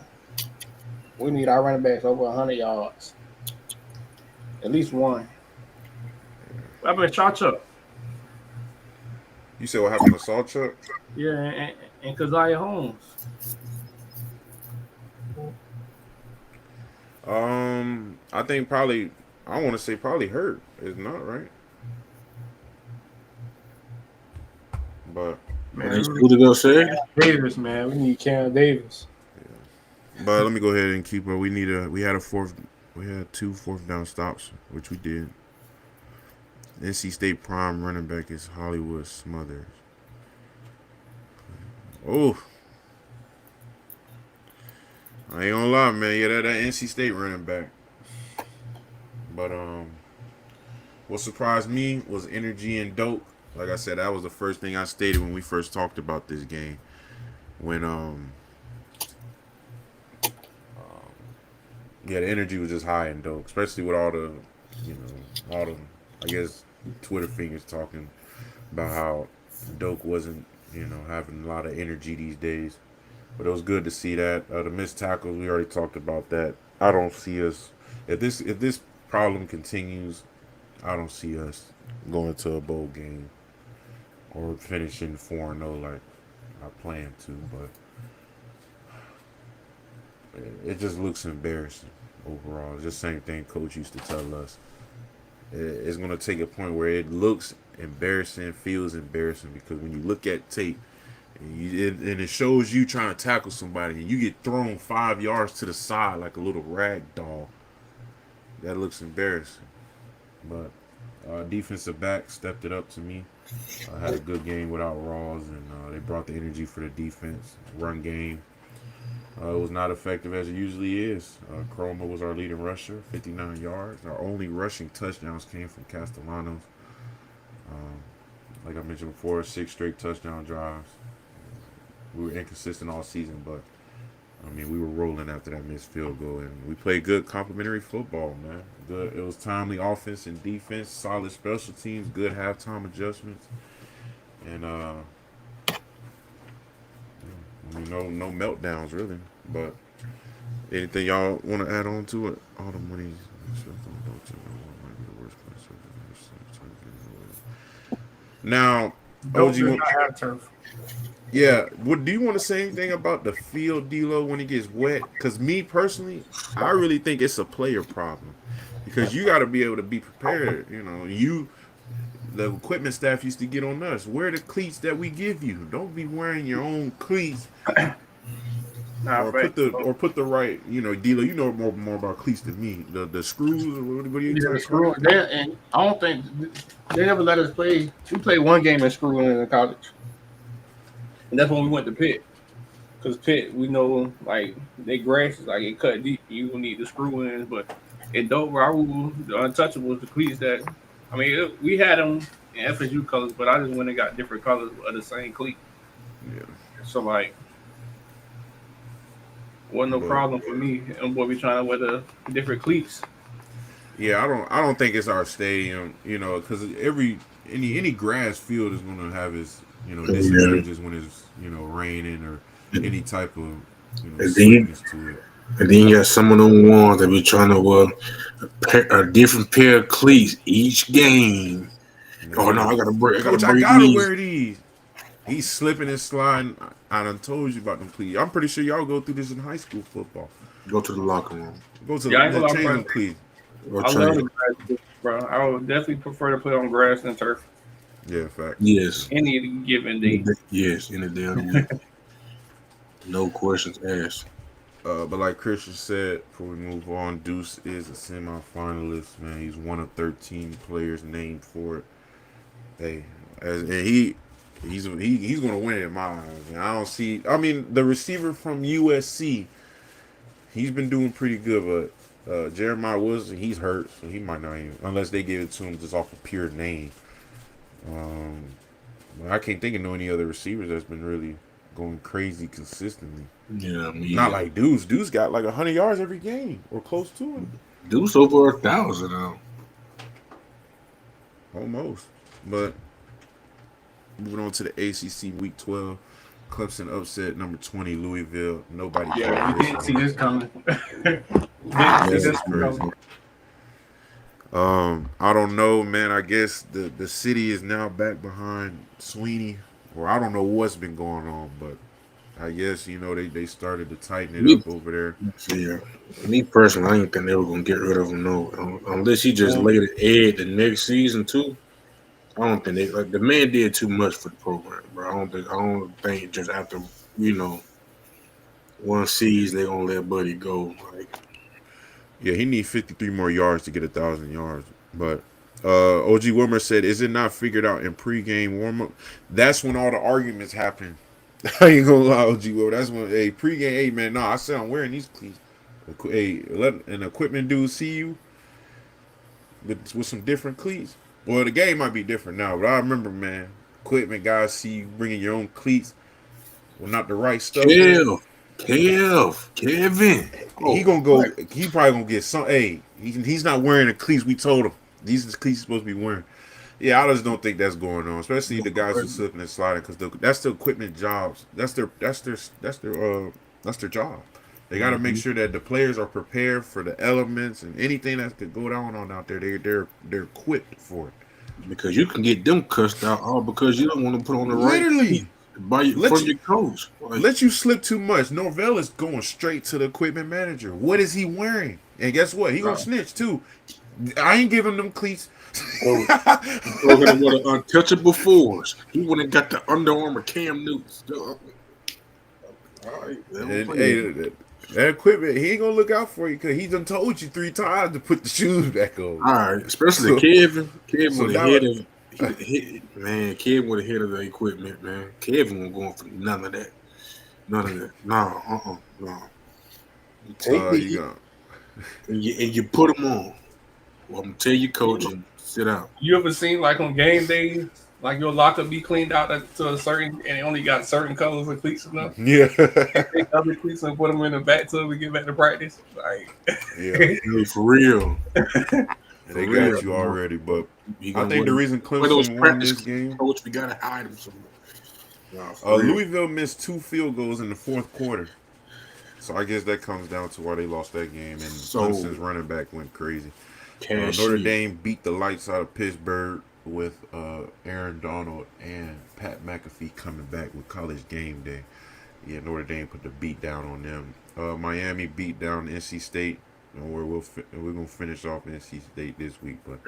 We need our running backs over 100 yards, at least one. What happened to Chacha? You said what happened to Sawchuck? Yeah, and Keziah Holmes. I think probably. I want to say probably hurt. It's not right. But Man, who to go say? Davis, man. We need Cam Davis. Yeah. But let me go ahead and keep up. We had 2 fourth down stops, which we did. NC State prime running back is Hollywood Smothers. Oh. I ain't gonna lie, man. Yeah, that NC State running back. But what surprised me was energy and dope. Like I said, that was the first thing I stated when we first talked about this game. When the energy was just high and dope, especially with all the I guess Twitter fingers talking about how Doak wasn't having a lot of energy these days. But it was good to see that. The missed tackles, we already talked about that. I don't see us if this problem continues. I don't see us going to a bowl game or finishing 4-0 like I plan to. But it just looks embarrassing overall. It's the same thing Coach used to tell us. It's going to take a point where it looks embarrassing, feels embarrassing, because when you look at tape and it shows you trying to tackle somebody and you get thrown 5 yards to the side like a little rag doll, that looks embarrassing. But defensive back stepped it up to me. I had a good game without Rawls, and they brought the energy for the defense. Run game. It was not effective as it usually is. Chroma was our leading rusher, 59 yards. Our only rushing touchdowns came from Castellanos. Like I mentioned before, 6 straight touchdown drives. We were inconsistent all season, but I mean, we were rolling after that missed field goal, and we played good complementary football, man. Good. It was timely offense and defense, solid special teams, good halftime adjustments, and I mean, no meltdowns really. But anything y'all want to add on to it? All the money. Now, Dope OG, does not have turf. yeah. What do you want to say anything about the field, D-Lo, when it gets wet? Because me personally, I really think it's a player problem. Because you got to be able to be prepared. You know, the equipment staff used to get on us. Wear the cleats that we give you. Don't be wearing your own cleats. Or put the right, you know, dealer. You know more about cleats than me. The screws, or what do you Yeah, screw. And I don't think they never let us play. We played one game in screwing in college, and that's when we went to Pitt. Because Pitt, we know like they grass is like it cut deep. You will need the screw ins, but in Dover, our rule, the untouchables, the cleats that I mean, we had them in FSU colors, but I just went and got different colors of the same cleat. Yeah. So like. Wasn't no problem for me, and what we trying to wear the different cleats. Yeah, I don't think it's our stadium, you know, because any grass field is going to have its, you know, disadvantages when it's, you know, raining or any type of, you know, slickness to it. And then you got some of them ones that be trying to wear a different pair of cleats each game. Yeah. Oh no, I gotta break. Coach, I gotta wear these. He's slipping and sliding. I done told you about them cleats. I'm pretty sure y'all go through this in high school football. Go to the locker room. Go to the change them cleats. I love the grass, bro. I would definitely prefer to play on grass than turf. Yeah, fact. Yes. Any given day. Yes, in a damn week. No questions asked. But like Christian said, before we move on, Deuce is a semi-finalist, man. He's one of 13 players named for it. Hey, and he's going to win it in my eyes. And I don't see. I mean, the receiver from USC, he's been doing pretty good, but Jeremiah Wilson, he's hurt, so he might not even, unless they give it to him just off a pure name. I can't think of no any other receivers that's been really going crazy consistently. Yeah, not like Deuce. Deuce got like 100 yards every game or close to it. Deuce over 1,000 now. Almost. But moving on to the ACC Week 12, Clemson upset number 20 Louisville. Nobody. Yeah, we didn't see this coming. This is crazy. I don't know, man. I guess the city is now back behind Sweeney, or I don't know what's been going on, but I guess, you know, they started to tighten it up over there. Yeah, me personally, I ain't think they were gonna get rid of him. No, unless he just laid an egg the next season too. I don't think the man did too much for the program, bro. I don't think just after, you know, one season they gonna let Buddy go. Like, yeah, he needs 53 more yards to get 1,000 yards. But OG Wilmer said, "Is it not figured out in pregame warmup?" That's when all the arguments happen. I ain't gonna lie, OG Wilmer. That's when pregame. Hey man, I said I'm wearing these cleats. Hey, let an equipment dude see you with some different cleats. Well, the game might be different now, but I remember, man, equipment guys see you bringing your own cleats. Well, not the right stuff. Kevin. He gonna go. He probably gonna get some. Hey, he's not wearing the cleats we told him. These are the cleats he's supposed to be wearing. Yeah, I just don't think that's going on, especially the guys who slipping and sliding, because that's the equipment jobs. That's their job. They got to make sure that the players are prepared for the elements and anything that could go down on out there. They're equipped for it. Because you can get them cussed out all because you don't want to put on the literally right from your coach. Let you slip too much. Norvell is going straight to the equipment manager. What is he wearing? And guess what? He gonna snitch too. I ain't giving them cleats. With the untouchable fours. He wouldn't got the Under Armour Cam Newtons. All right, that equipment, he ain't gonna look out for you because he done told you 3 times to put the shoes back on. All right, especially Kevin. Kevin would have hit him. Kevin would have hit the equipment, man. Kevin wasn't going for none of that. No. And you put them on. Well, I'm gonna tell you, coach, and sit out. You ever seen like on game days Like your locker be cleaned out to a certain, and it only got certain colors of cleats enough. Yeah. Take other cleats and put them in the bathtub and get back to practice. Like, Yeah. Hey, for real. And they got you already, but I think the reason Clemson won this game, coach, we gotta hide him somewhere. Nah, Louisville missed 2 field goals in the fourth quarter. So I guess that comes down to why they lost that game, and Clemson's running back went crazy. Notre Dame beat the lights out of Pittsburgh with Aaron Donald and Pat McAfee coming back with College Game Day. Yeah, Notre Dame put the beat down on them. Miami beat down NC State. Don't worry, we're gonna finish off NC State this week, but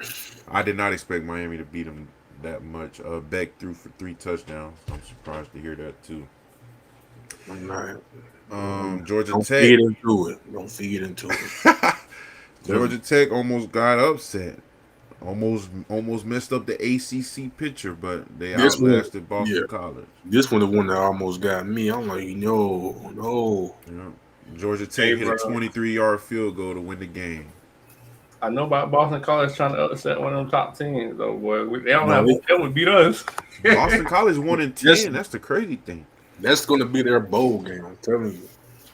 I did not expect Miami to beat them that much. Beck threw for 3 touchdowns. I'm surprised to hear that too. I'm not. Georgia Don't Tech. feed into it. Don't feed into it. Georgia Tech almost got upset. Almost messed up the ACC picture, but they outlasted Boston College. This one, the one that almost got me. I'm like, no. Yeah. Georgia Tech hit a 23-yard field goal to win the game. I know about Boston College trying to upset one of them top teams, though. Boy, they don't have. They would beat us. Boston College 1-10. That's the crazy thing. That's going to be their bowl game. I'm telling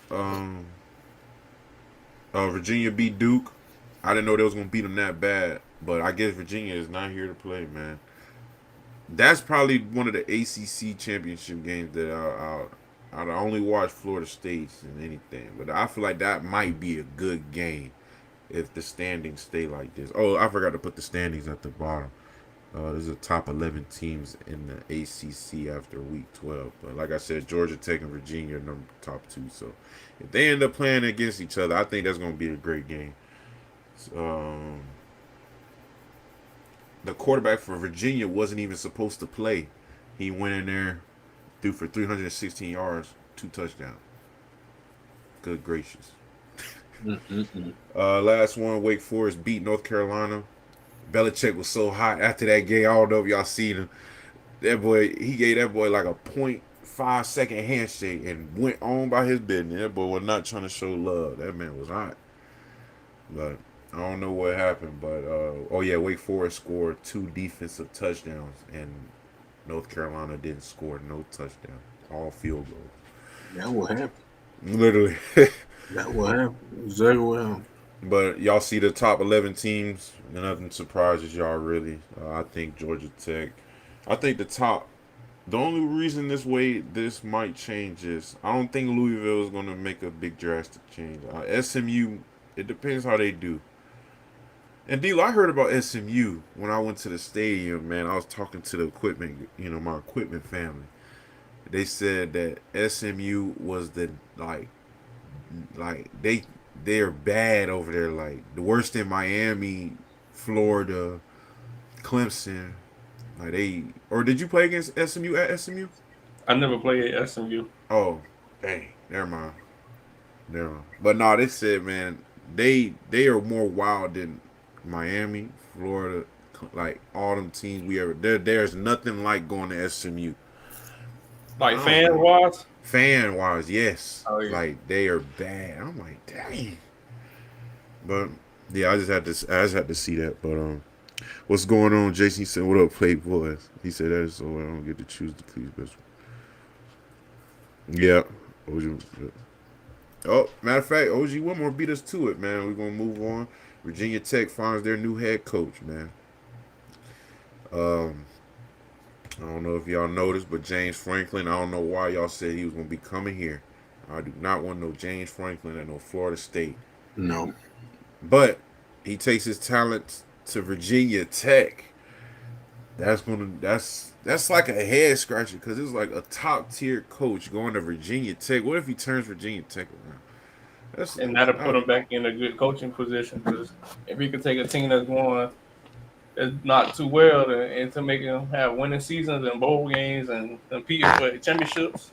you. Virginia beat Duke. I didn't know they was going to beat them that bad, but I guess Virginia is not here to play, man. That's probably one of the ACC championship games that I'd only watch Florida State and anything, but I feel like that might be a good game if the standings stay like this. Oh, I forgot to put the standings at the bottom. There's the top 11 teams in the ACC after week 12. But like I said, Georgia Tech and Virginia are top 2. So if they end up playing against each other, I think that's going to be a great game. The quarterback for Virginia wasn't even supposed to play. He went in there, threw for 316 yards, 2 touchdowns. Good gracious. Last one, Wake Forest beat North Carolina. Belichick was so hot after that game. I don't know if y'all seen him. He gave that boy like a 0.5 second handshake and went on by his business. That boy was not trying to show love. That man was hot. But I don't know what happened. But Wake Forest scored 2 defensive touchdowns, and North Carolina didn't score no touchdown. All field goals. That what happened. Literally. That what happened. Exactly what happened. But y'all see the top 11 teams. Nothing surprises y'all really. I think Georgia Tech. I think the only reason this might change is I don't think Louisville is going to make a big drastic change. SMU, it depends how they do. And D'Lo, I heard about SMU when I went to the stadium, man. I was talking to the equipment, my equipment family. They said that SMU was they're bad over there, like the worst in Miami, Florida, Clemson. Or did you play against SMU at SMU? I never played at SMU. Oh, dang, never mind. But no, they said, man, they are more wild than Miami, Florida, like all them teams we ever. There's nothing like going to SMU. Like fan-wise? Fan-wise, yes. Oh, yeah. Like they are bad. I'm like, dang. But yeah, I just had to see that. But what's going on, Jason? He said, "What up, Playboys?" He said that is so I don't get to choose the please best one. Yeah. Oh, matter of fact, OG Wilmore beat us to it, man. We're gonna move on. Virginia Tech finds their new head coach, man. I don't know if y'all noticed, but James Franklin, I don't know why y'all said he was going to be coming here. I do not want no James Franklin at no Florida State. No. But he takes his talent to Virginia Tech. That's like a head scratcher because it's like a top tier coach going to Virginia Tech. What if he turns Virginia Tech around? And that'll put him back in a good coaching position because if he could take a team that's going not too well and to make them have winning seasons and bowl games and compete for championships,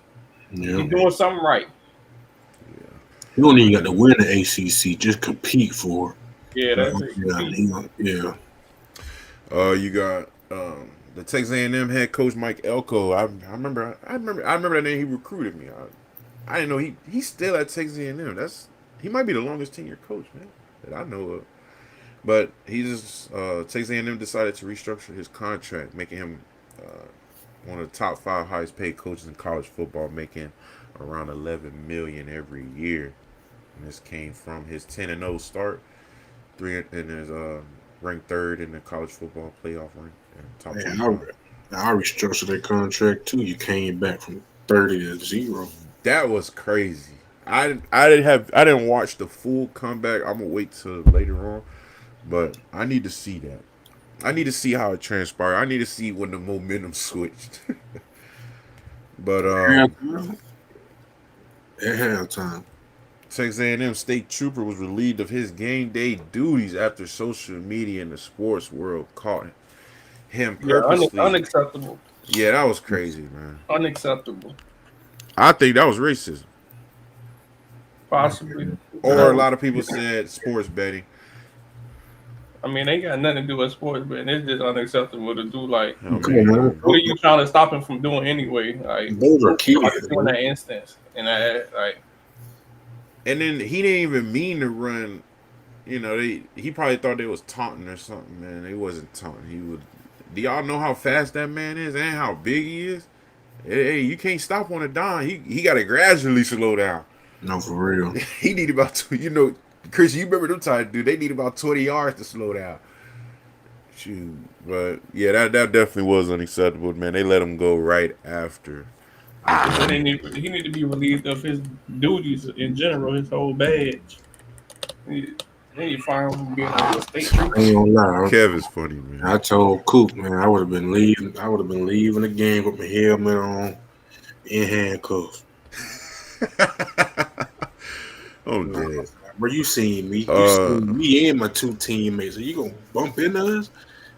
he's doing something right. Yeah. You don't even got to win the ACC, just compete for it. Yeah, that's it. Yeah. You got the Texas A&M head coach Mike Elko. I remember that name. He recruited me. I didn't know he's still at Texas A&M. He might be the longest tenured coach, man, that I know of. But he just Texas A&M decided to restructure his contract, making him one of the top 5 highest paid coaches in college football, making around $11 million every year. And this came from his 10-0 start, and is ranked 3rd in the college football playoff rank, top Man, 25. I restructured that contract too. You came back from 30 to 0. That was crazy. I didn't watch the full comeback. I'm gonna wait till later on, but I need to see that. I need to see how it transpired. I need to see when the momentum switched. But At halftime. Texas A&M State Trooper was relieved of his game day duties after social media and the sports world caught him Yeah, purposely. unacceptable. Yeah, that was crazy, man. Unacceptable. I think that was racism. Possibly. Or a lot of people said sports betting. I mean, they got nothing to do with sports, but it's just unacceptable to do. Like, Oh, Come on, man. what are you trying to stop him from doing anyway? Like, Those are kids. in that instance, and like, And then he didn't even mean to run. You know, he probably thought they was taunting or something, man. They wasn't taunting. He would. Do y'all know how fast that man is and how big he is? Hey, you can't stop on a dime. He got to gradually slow down. No, for real. He need about Chris, you remember them times, dude? They need about 20 yards to slow down. Shoot, but yeah, that definitely was unacceptable, man. They let him go right after. he need to be relieved of his duties in general, his whole badge. They need to fire him from being a state I ain't gonna lie. Kev is funny, man. I told Coop, man, I would have been leaving the game with my helmet on in handcuffs. Oh, damn. Bro, you seen me. You seen me and my 2 teammates. Are you gonna bump into us?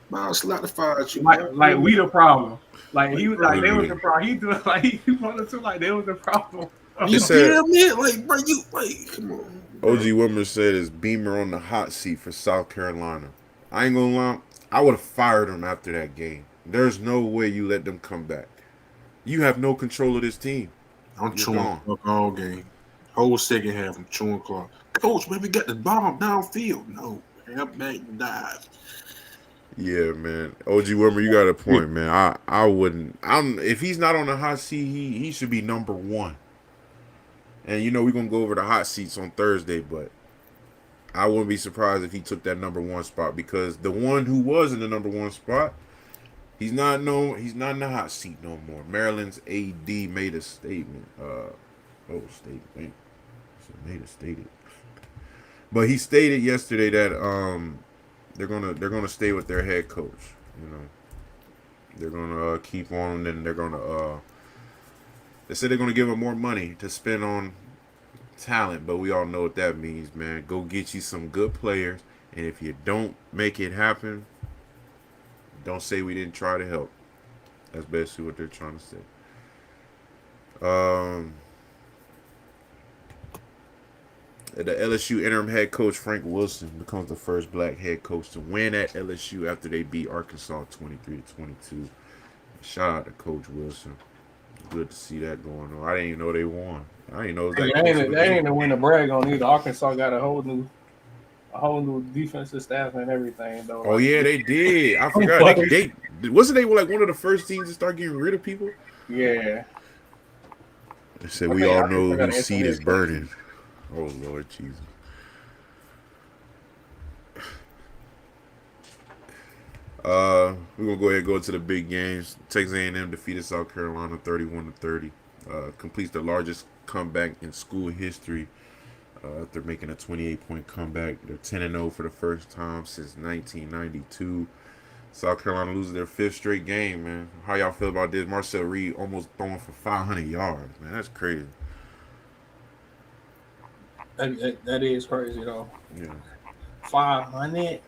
Man, I'll slap the fire at you. Like we the problem. Like he was like they was Really? the problem. He do it like he wanted to like they was the problem. You said- damn it, like, bro, you like, come on. OG Woodman said it's Beamer on the hot seat for South Carolina. I ain't gonna lie, I would have fired him after that game. There's no way you let them come back. You have no control of this team. I'm You're chewing gone. clock all game. Whole second half, I'm chewing clock. Coach, man, we got the bomb downfield. No, help back and dive. Yeah, man. OG Wilmer, you got a point, man. I wouldn't. If he's not on the hot seat, he should be number 1. And we're gonna go over the hot seats on Thursday, but I wouldn't be surprised if he took that number 1 spot, because the one who was in the number 1 spot, he's not in the hot seat no more. Maryland's AD made a statement. Statement. Made a statement. But he stated yesterday that they're gonna stay with their head coach. They're gonna keep on, and they're gonna they said they're gonna give him more money to spend on talent, but we all know what that means, man. Go get you some good players, and if you don't make it happen, don't say we didn't try to help. That's basically what they're trying to say. The LSU interim head coach Frank Wilson becomes the first black head coach to win at LSU after they beat Arkansas 23-22. Shout out to Coach Wilson. Good to see that going on. I didn't even know they won. I didn't know They ain't a win to brag on either. Arkansas got a whole new defensive staff and everything though. Oh yeah, they did. I forgot. They wasn't they like one of the first teams to start getting rid of people. Yeah. They said we all know whose seat is burning. Oh Lord Jesus. We're gonna go ahead and go into the big games. Texas A&M defeated South Carolina 31-30. Completes the largest comeback in school history. After making a 28-point comeback, they're 10-0 for the first time since 1992. South Carolina loses their 5th straight game, man. How y'all feel about this? Marcel Reed almost throwing for 500 yards, man. That's crazy. That is crazy though. Yeah. 500.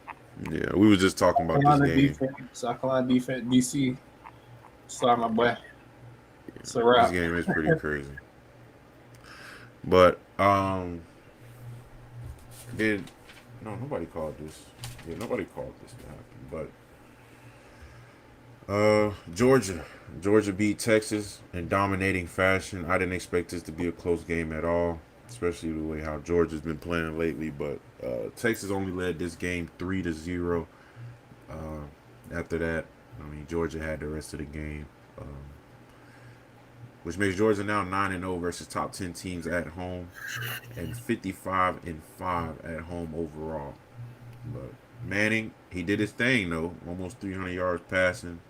Yeah, we were just talking about this game. South Carolina defense, BC. Sorry, my boy. It's a This wrap. game is pretty crazy. But nobody called this. Yeah, nobody called this to happen. But Georgia beat Texas in dominating fashion. I didn't expect this to be a close game at all, especially the way how Georgia's been playing lately. But Texas only led this game 3-0. After that, I mean, Georgia had the rest of the game, which makes Georgia now 9-0 versus top 10 teams at home, and 55-5 at home overall. But Manning, he did his thing though. Almost 300 yards passing,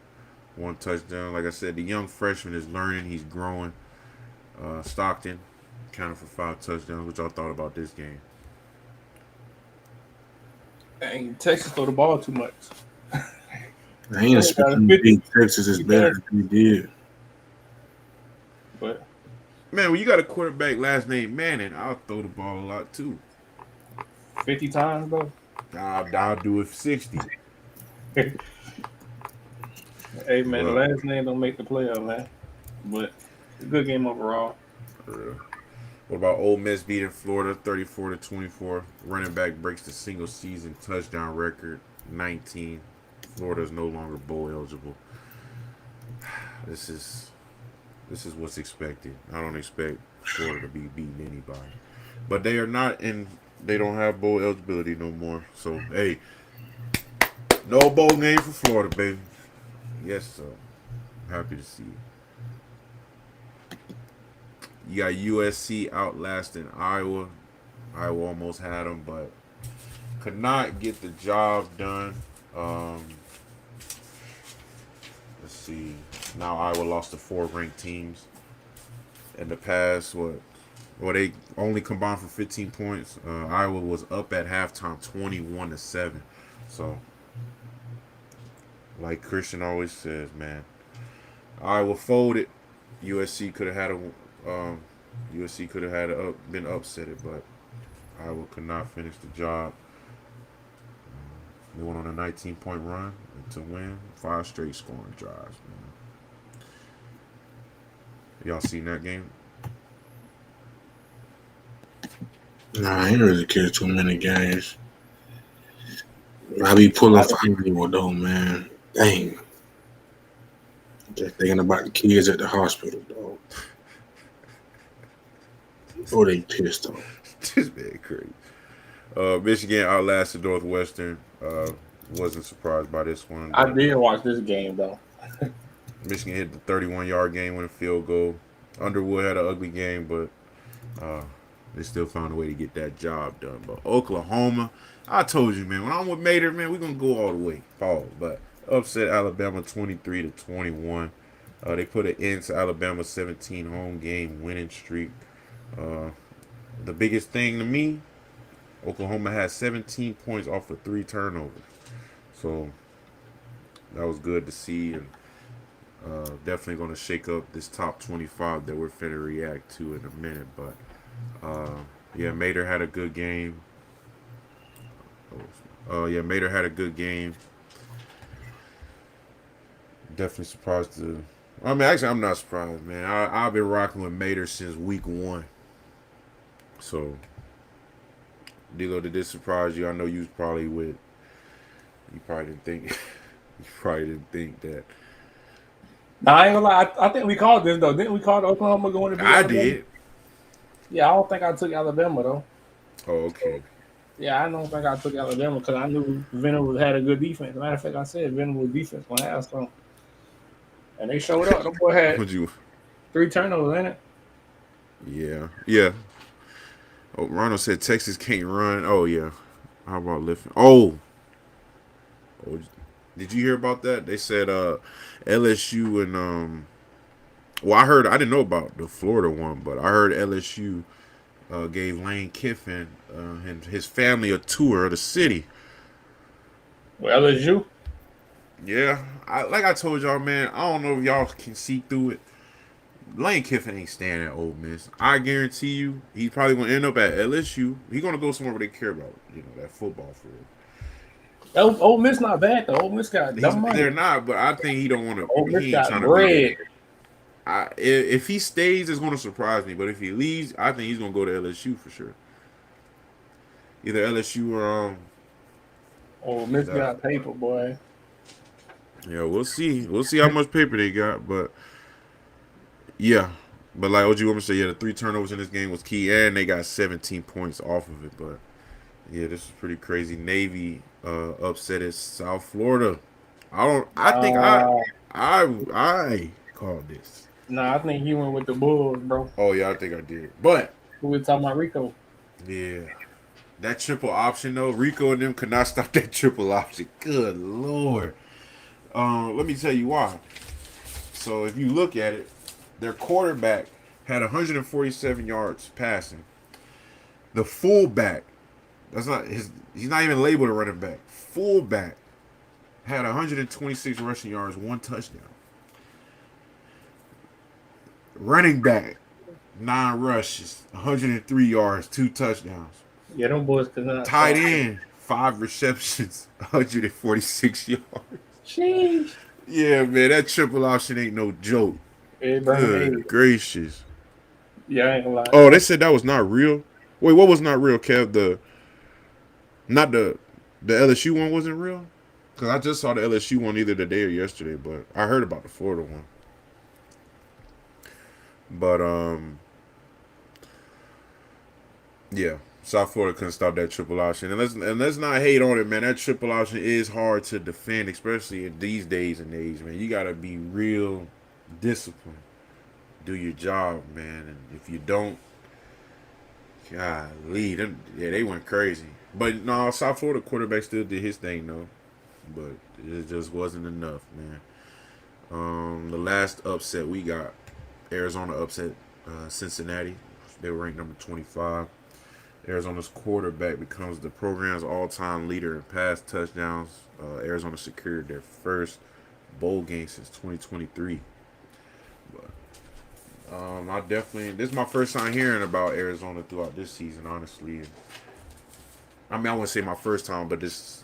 1 touchdown. Like I said, the young freshman is learning. He's growing. Stockton counted for 5 touchdowns. What y'all thought about this game? Dang, Texas throw the ball too much. I ain't expecting Texas is better than he did. But Man, when you got a quarterback last name Manning, I'll throw the ball a lot too. 50 times though. I'll do it 60. Hey man, the last name don't make the playoff, man. But good game overall. What about Ole Miss beating Florida 34-24? Running back breaks the single season touchdown record, 19. Florida is no longer bowl eligible. This is what's expected. I don't expect Florida to be beating anybody, but they are not in. They don't have bowl eligibility no more. So hey, no bowl game for Florida, baby. Yes, sir. Happy to see it. You got USC outlasting Iowa. Iowa almost had them, but could not get the job done. Let's see. Now Iowa lost to 4 ranked teams. In the past, they only combined for 15 points. Iowa was up at halftime 21-7. So, like Christian always says, man, Iowa folded. USC could have had been upsetted, but Iowa could not finish the job. They went on a 19-point run to win 5 straight scoring drives. Man. Y'all seen that game? Nah, I ain't really care too many games. I be pulling for Iowa though, man. Dang. Just thinking about the kids at the hospital, dog. Oh, they pissed off. This man crazy. Michigan outlasted Northwestern. Wasn't surprised by this one. I did watch this game though. Michigan hit the 31-yard game winning field goal. Underwood had an ugly game, but they still found a way to get that job done. But Oklahoma, I told you, man, when I'm with Mater, man, we're going to go all the way. Pause. But upset Alabama 23-21. They put an end to Alabama's 17 home game winning streak. The biggest thing to me, Oklahoma had 17 points off of 3 turnovers. So that was good to see, and definitely going to shake up this top 25 that we're finna react to in a minute. But yeah, Mater had a good game. Mater had a good game. Definitely surprised to. I mean, actually, I'm not surprised, man. I've been rocking with Mater since week 1. So, D'Lo, did this surprise you? I know you was probably with. You probably didn't think. You probably didn't think that. Nah, I ain't gonna lie. I think we called this though. Didn't we call Oklahoma going to be? I Alabama? did. Yeah, I don't think I took Alabama though. Oh, okay. Yeah, I don't think I took Alabama because I knew Venom had a good defense. Matter of fact, I said Venom was defense gonna have some, and they showed up. The boy had Would you? 3 turnovers in it. Yeah. Oh, Ronald said Texas can't run. Oh yeah. How about lifting? Oh, did you hear about that? They said LSU and well, I didn't know about the Florida one, but I heard LSU gave Lane Kiffin and his family a tour of the city. Well, LSU. Yeah, like I told y'all, man, I don't know if y'all can see through it. Lane Kiffin ain't staying at Ole Miss. I guarantee you, he's probably gonna end up at LSU. He's gonna go somewhere where they care about, that football for real. Ole Miss not bad though. Ole Miss got dumb money. They're not, but I think he don't want to. Ole Miss He ain't got trying bread. to. If he stays, it's going to surprise me. But if he leaves, I think he's going to go to LSU for sure. Either LSU or Ole Miss got paper, boy. Yeah, we'll see. We'll see how much paper they got, but yeah. But like OG Woman said, the 3 turnovers in this game was key, and they got 17 points off of it. But yeah, this is pretty crazy. Navy upset at South Florida I don't. I think Uh, I called this. nah, I think he went with the Bulls, bro. Oh yeah, I think I did. But We were talking about Rico. yeah, that triple option though, Rico and them could not stop that triple option. Good lord. Let me tell you why. So if you look at it, their quarterback had 147 yards passing. The fullback, that's not his. He's not even labeled a running back. Fullback had 126 rushing yards, 1 touchdown. Running back, 9 rushes, 103 yards, 2 touchdowns. Yeah, them boys could not Tight stop. end, 5 receptions, 146 yards. Sheesh. Yeah, man, that triple option ain't no joke. It burned me. Good gracious. Yeah, I ain't gonna lie. Oh, they said that was not real. Wait, what was not real, Kev? Not the LSU one wasn't real? Because I just saw the LSU one either today or yesterday, but I heard about the Florida one. But yeah, South Florida couldn't stop that triple option, and let's not hate on it, man. That triple option is hard to defend, especially in these days and age, man. You gotta be real disciplined, do your job, man, and if you don't, golly, they went crazy. But no, South Florida quarterback still did his thing though, but it just wasn't enough, man. The last upset we got, Arizona upset Cincinnati. They were ranked number 25. Arizona's quarterback becomes the program's all-time leader in pass touchdowns. Arizona secured their first bowl game since 2023. But this is my first time hearing about Arizona throughout this season, honestly. And, I mean, I wouldn't say my first time, but this,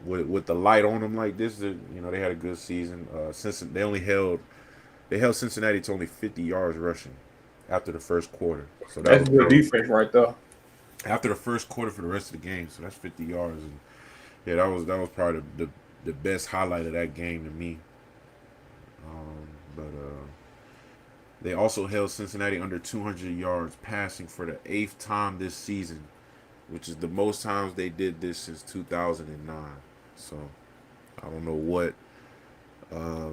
with the light on them like this, they had a good season. Since they held Cincinnati to only 50 yards rushing after the first quarter. So that That's was good good. defense right there. After the first quarter for the rest of the game, so that's 50 yards. And yeah, that was probably the best highlight of that game to me. But they also held Cincinnati under 200 yards passing for the 8th time this season, which is the most times they did this since 2009. So I don't know what. I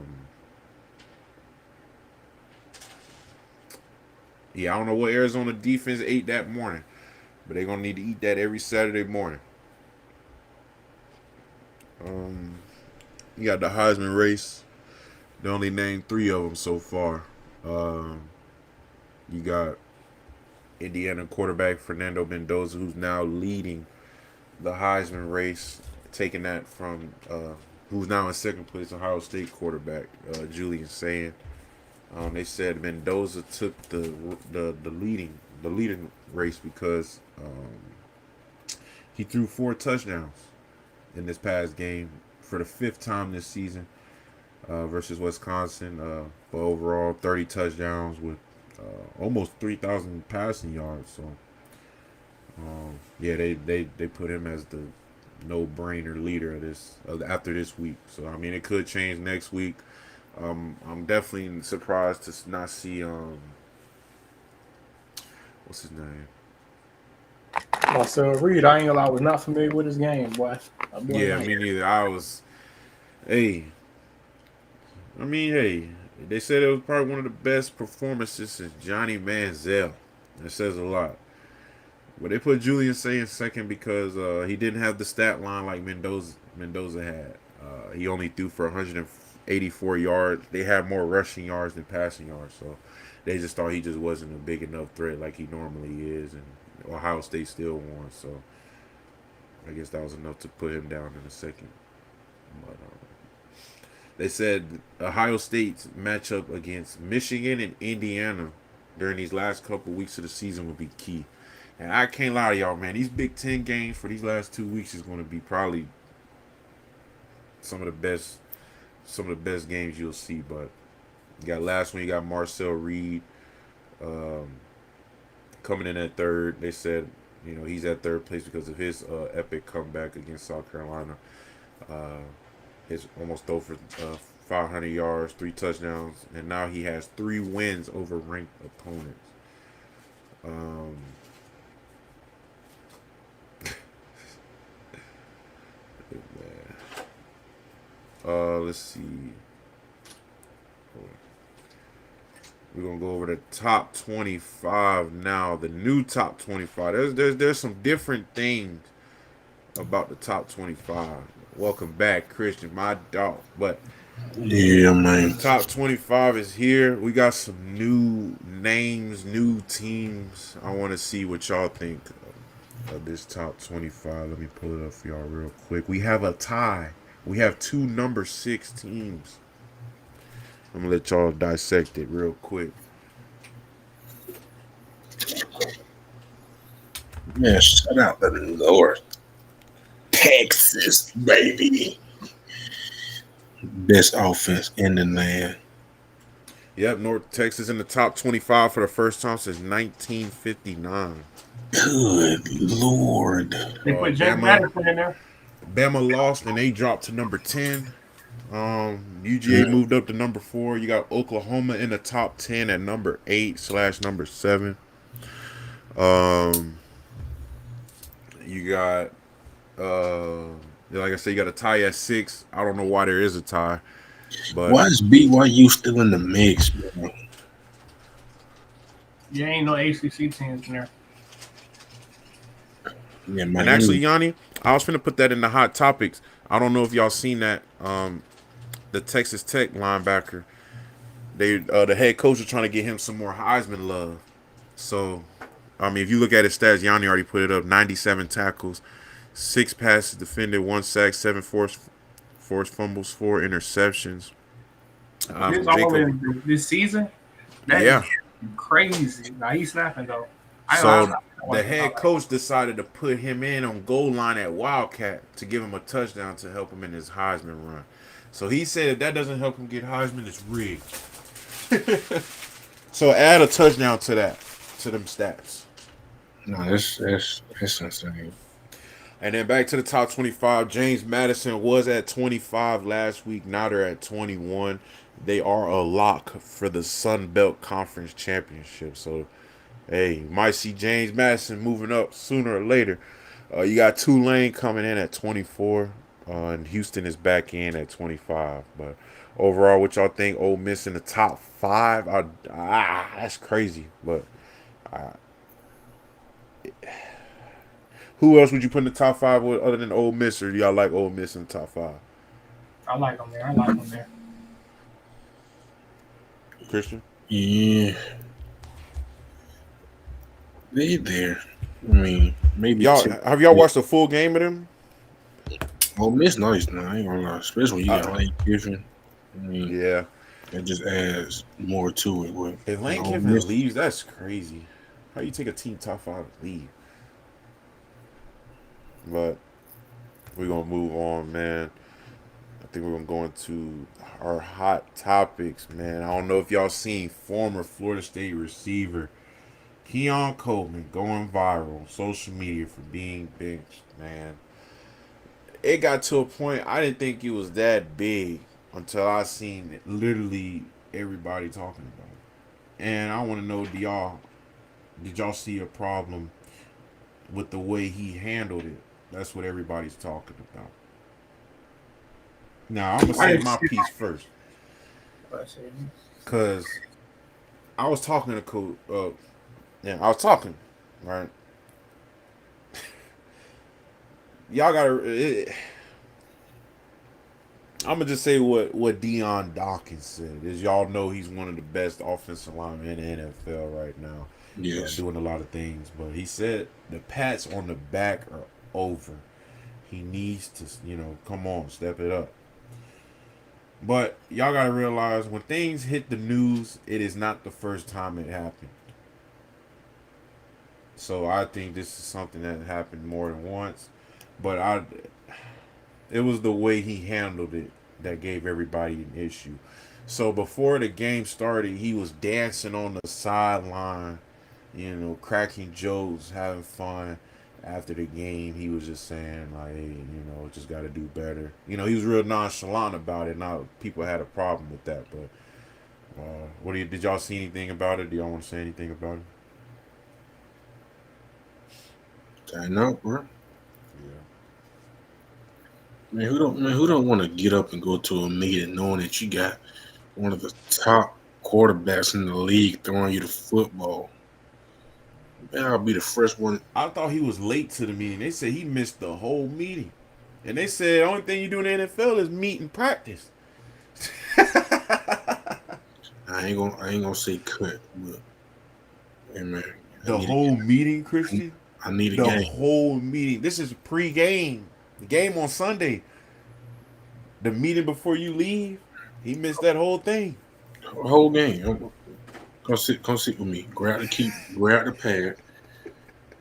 don't know what Arizona defense ate that morning, but they're gonna need to eat that every Saturday morning. You got the Heisman Race. They only named 3 of them so far. You got Indiana quarterback Fernando Mendoza, who's now leading the Heisman Race, taking that from who's now in second place, Ohio State quarterback Julian Sand. They said Mendoza took the leading race because he threw 4 touchdowns in this past game for the 5th time this season versus Wisconsin. But overall, 30 touchdowns with almost 3,000 passing yards. So they put him as the no-brainer leader of after this week. So I mean, it could change next week. I'm definitely surprised to not see what's his name? Marcel Reed, I ain't gonna lie, I was not familiar with his game, boy. Yeah, me neither. Hey, they said it was probably one of the best performances since Johnny Manziel. That says a lot. But they put Julian Say in second because he didn't have the stat line like Mendoza had. He only threw for 184 yards. They had more rushing yards than passing yards, so they just thought he just wasn't a big enough threat like he normally is, and Ohio State still won. So I guess that was enough to put him down in a second. But they said Ohio State's matchup against Michigan and Indiana during these last couple weeks of the season would be key. And I can't lie to y'all, man. These Big Ten games for these last 2 weeks is going to be probably some of the best games you'll see. But you got last one, you got Marcel Reed coming in at third. They said, he's at third place because of his epic comeback against South Carolina. His almost throw for 500 yards, 3 touchdowns, and now he has 3 wins over ranked opponents. Let's see. We're gonna go over the top 25 now. The new top 25. There's some different things about the top 25. Welcome back, Christian, my dog. But Yeah, the man. top 25 is here. We got some new names, new teams. I want to see what y'all think of this top 25. Let me pull it up for y'all real quick. We have a tie. We have two number 6 teams. I'm gonna let y'all dissect it real quick. Man, shout out to the North Texas, baby. Best offense in the land. Yep, North Texas in the top 25 for the first time since 1959. Good Lord. They put Jack Madison in there. Bama lost and they dropped to number 10. UGA moved up to number 4. You got Oklahoma in the top 10 at number 8/number 7. You got like I said, you got a tie at 6. I don't know why there is a tie, but Why is BYU still in the mix, bro? Yeah, ain't no ACC teams in there. Yeah, and actually, Yanni, I was finna put that in the hot topics. I don't know if y'all seen that. The Texas Tech linebacker, the head coach is trying to get him some more Heisman love. So, I mean, if you look at his stats, Yanni already put it up: 97 tackles, 6 passes defended, 1 sack, 7 forced fumbles, 4 interceptions. This season, that is crazy. Now he's snapping though. So the head coach decided to put him in on goal line at Wildcat to give him a touchdown to help him in his Heisman run. So he said if that doesn't help him get Heisman, it's rigged. So add a touchdown to them stats. No, that's insane. And then back to the top 25. James Madison was at 25 last week. Now they're at 21. They are a lock for the Sun Belt Conference Championship. So, hey, you might see James Madison moving up sooner or later. You got Tulane coming in at 24. And Houston is back in at 25. But overall, what y'all think? Ole Miss in the top 5? That's crazy. But who else would you put in the top 5 with other than Ole Miss, or do y'all like Ole Miss in the top 5? I like them there. Christian? Yeah. They there. I mean, maybe Have y'all watched a full game of them? Ole Miss nice now. I ain't gonna lie. Especially when you got Lane Kiffin. I mean, Yeah. it just adds more to it. But If Lane Kiffin leaves, that's crazy. How you take a team top 5 and leave? But we're going to move on, man. I think we're going to go into our hot topics, man. I don't know if y'all seen former Florida State receiver Keon Coleman going viral on social media for being benched, man. It got to a point I didn't think it was that big until I seen it, literally everybody talking about it. And I want to know, did y'all see a problem with the way he handled it? That's what everybody's talking about. Now, I'm going to say my piece first. Because I was talking to Coach. I was talking, right? Y'all got to... I'm going to just say what Deion Dawkins said. Is y'all know he's one of the best offensive linemen in the NFL right now. Yes. Doing a lot of things. But he said the pats on the back are over. He needs to, come on, step it up. But y'all got to realize when things hit the news, it is not the first time it happened. So I think this is something that happened more than once. But it was the way he handled it that gave everybody an issue. So before the game started, he was dancing on the sideline, cracking jokes, having fun. After the game, he was just saying, like, hey, just got to do better. He was real nonchalant about it. Now, people had a problem with that. But did y'all see anything about it? Do y'all want to say anything about it? I know, bro. Yeah. Who don't want to get up and go to a meeting knowing that you got one of the top quarterbacks in the league throwing you the football? Man, I'll be the first one. I thought he was late to the meeting. They said he missed the whole meeting. And they said the only thing you do in the NFL is meet and practice. I ain't gonna say cut, but hey man, The whole meeting, Christian? I need a The game. whole meeting. This is pre-game. The game on Sunday. The meeting before you leave. He missed that whole thing. Whole game. Come sit with me. Grab the pad,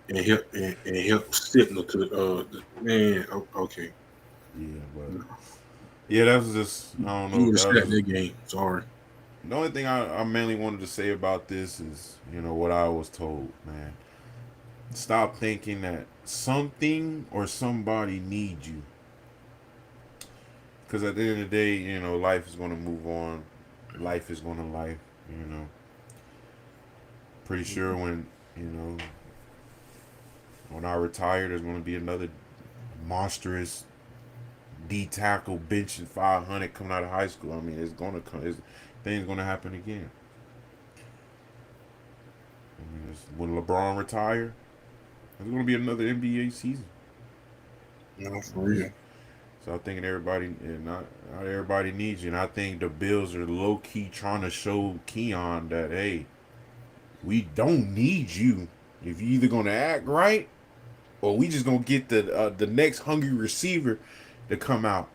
and help signal to the man. Okay. Yeah, but yeah, that was just I don't know. You would That have was that game. Sorry. the only thing I mainly wanted to say about this is, what I was told, man. Stop thinking that something or somebody needs you. Because at the end of the day, life is going to move on. Life is going to life, Pretty sure when I retire, there's going to be another monstrous D tackle benching 500 coming out of high school. I mean, it's going to come. Things going to happen again. I mean, when LeBron retire, there's going to be another NBA season. No, for real. So I'm thinking not everybody needs you. And I think the Bills are low key trying to show Keon that, hey, we don't need you. If you either gonna act right, or we just gonna get the next hungry receiver to come out.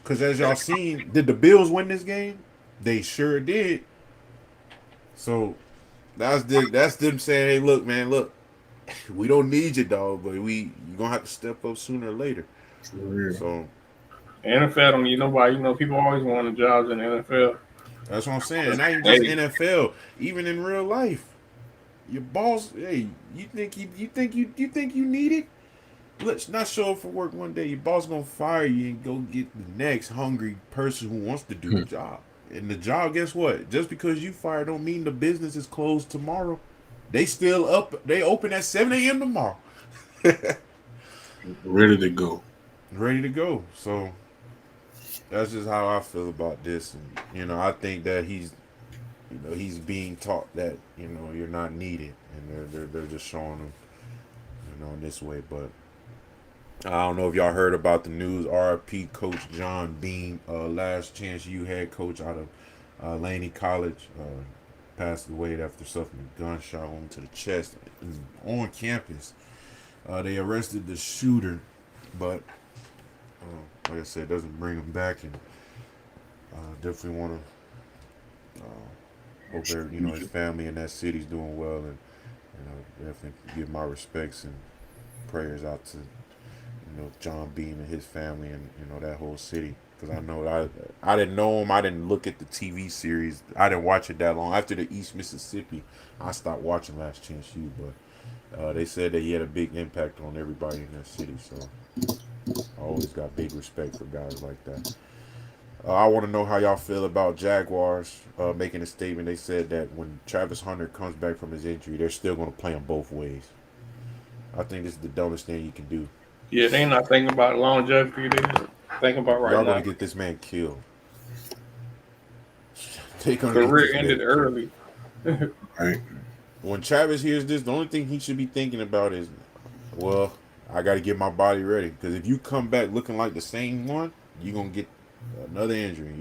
Because as y'all seen, did the Bills win this game? They sure did. So that's them saying, hey, look, man, look, we don't need you, dog, but you're gonna have to step up sooner or later. For real. So NFL don't need nobody. People always want jobs in the NFL. that's what I'm saying. And that ain't just NFL. Even in real life, your boss, hey, you think you need it? Let's not show up for work one day. Your boss gonna fire you and go get the next hungry person who wants to do the job. And the job, guess what? Just because you fired don't mean the business is closed tomorrow. They still up. They open at 7 a.m. tomorrow. Ready to go. Ready to go. So that's just how I feel about this. And I think that he's being taught that you're not needed, and they're just showing him in this way. But I don't know if y'all heard about the news. RIP Coach John Beam, last chance you head coach out of Laney College, passed away after suffering a gunshot wound to the chest on campus. They arrested the shooter, but like I said, doesn't bring him back, and definitely want to hope his family in that city's doing well, and definitely give my respects and prayers out to John Beam and his family, and that whole city, because I know I didn't know him. I didn't look at the TV series. I didn't watch it that long. After the East Mississippi, I stopped watching Last Chance U, but they said that he had a big impact on everybody in that city, so I always got big respect for guys like that. I want to know how y'all feel about Jaguars making a statement. They said that when Travis Hunter comes back from his injury, they're still going to play him both ways. I think this is the dumbest thing you can do. Yeah, they not thinking about longevity. They just thinking about right Y'all now. going to get this man killed. Career ended early. Right. When Travis hears this, the only thing he should be thinking about is, well, I got to get my body ready. Because if you come back looking like the same one, you're going to get another injury.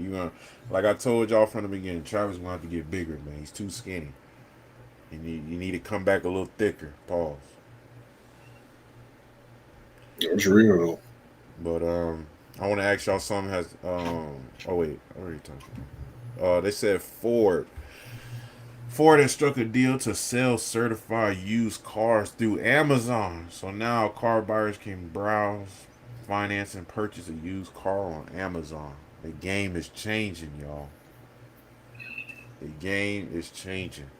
Like I told y'all from the beginning, Travis going to have to get bigger, man. He's too skinny. You need to come back a little thicker. Pause. It's real. But I want to ask y'all something. Oh wait, I already talked about. They said Ford has struck a deal to sell certified used cars through Amazon. So now car buyers can browse, finance, and purchase a used car on Amazon. The game is changing, y'all. The game is changing.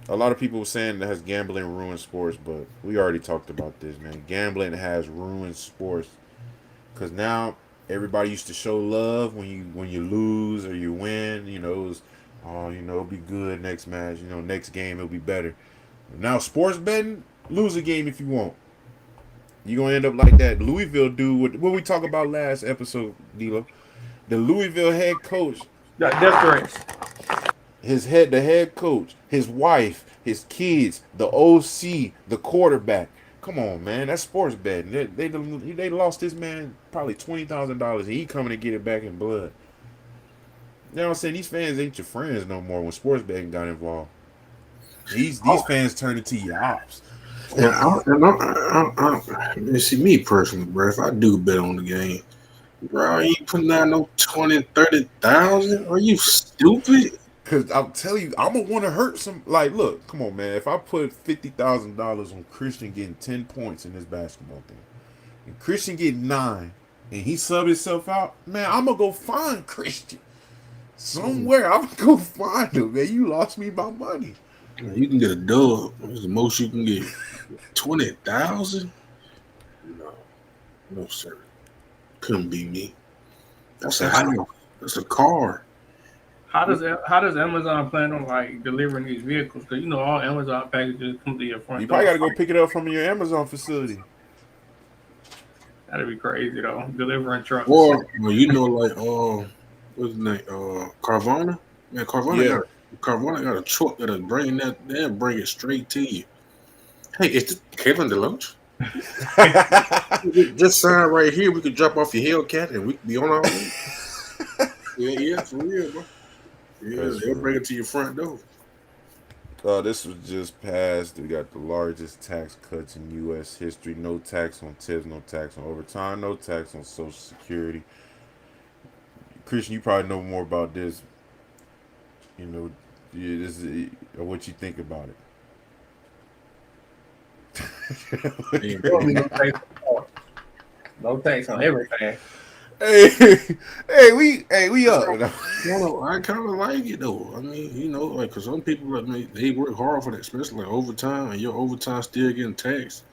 A lot of people were saying that has gambling ruined sports, but we already talked about this, man. Gambling has ruined sports, because now everybody used to show love when you lose or you win. It was, it'll be good next match. Next game it'll be better. Now sports betting, lose a game if you want. You gonna end up like that Louisville dude. What we talked about last episode, D'Lo. The Louisville head coach, Got death threats. the head coach, his wife, his kids, the OC, the quarterback. Come on, man, that's sports betting. They lost this man probably $20,000, and he coming to get it back in blood. You know what I'm saying? These fans ain't your friends no more when sports betting got involved. These fans turn into your ops. See, me personally, bro, if I do bet on the game, bro, are you putting down no 20, 30,000? Are you stupid? Cause I'm telling you, I'm gonna want to hurt some. Like, look, come on, man. If I put $50,000 on Christian getting 10 points in this basketball thing, and Christian getting 9, and he sub himself out, man, I'm gonna go find Christian somewhere. I'm gonna go find him, man. You lost me my money. You can get a dub. That's the most you can get. 20,000? No, sir. Couldn't be me. That's a house. That's a car. How does Amazon plan on like delivering these vehicles? Because all Amazon packages come to your front You door. probably gotta go pick it up from your Amazon facility. That'd be crazy though. Delivering trucks. Or, like, what's his name? Carvana? Man, Carvana got a truck that'll bring it straight to you. Hey, is this Kevin DeLoach? Just sign right here. We could drop off your Hellcat and we could be on our way. Yeah, for real, bro. Yeah, they'll bring it to your front door. This was just passed. We got the largest tax cuts in U.S. history. No tax on tips, no tax on overtime, no tax on Social Security. Christian, you probably know more about this. This is what you think about it. No tax on everything. We up. I kind of like it though. I mean, like, cause some people they work hard for that, especially like overtime, and your overtime still getting taxed.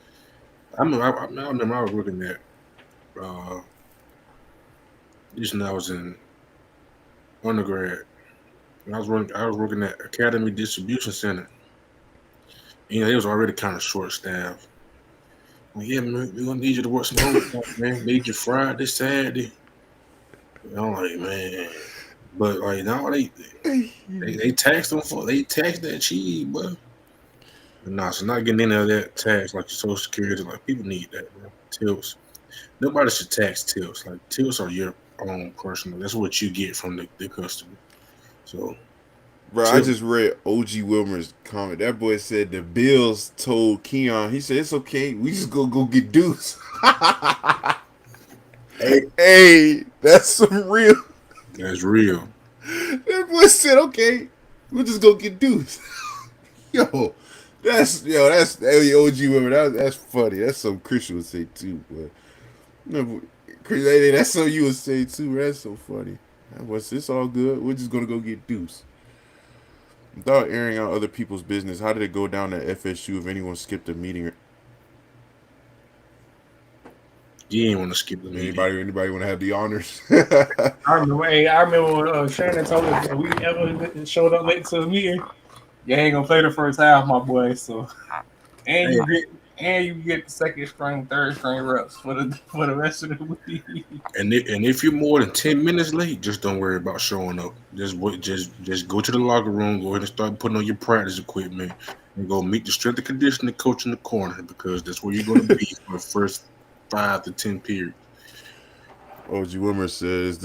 I remember I was working at this when I was in undergrad. I was working at Academy Distribution Center. It was already kind of short staffed. Well, yeah, man, we're gonna need you to work some overtime, man. Need you Friday, Saturday. I'm like, man, but like now they tax them they tax that cheese, bro. But so not getting any of that tax like Social Security. Like, people need that, bro. Tips. Nobody should tax tips. Like, tips are your own personal. That's what you get from the customer. So, bro, I just read OG Wilmer's comment. That boy said the Bills told Keon. He said it's okay. We just go get Deuce. Hey, that's some real. That's real. That boy said, okay, we'll just go get Deuce. That's OG women. That's funny. That's something Christian would say too. But that's something you would say too. That's so funny. It's all good. We're just gonna go get Deuce. Without airing out other people's business, how did it go down at FSU if anyone skipped a meeting? You ain't want to skip the meeting. Anybody want to have the honors? I remember when Shannon told us that we ever showed up late to the meeting. You ain't gonna play the first half, my boy. So, and you get the second string, third string reps for the rest of the week. And if you're more than 10 minutes late, just don't worry about showing up. Just go to the locker room, go ahead and start putting on your practice equipment, and go meet the strength and conditioning coach in the corner, because that's where you're gonna be for the first 5 to 10 periods. OG Wimmer says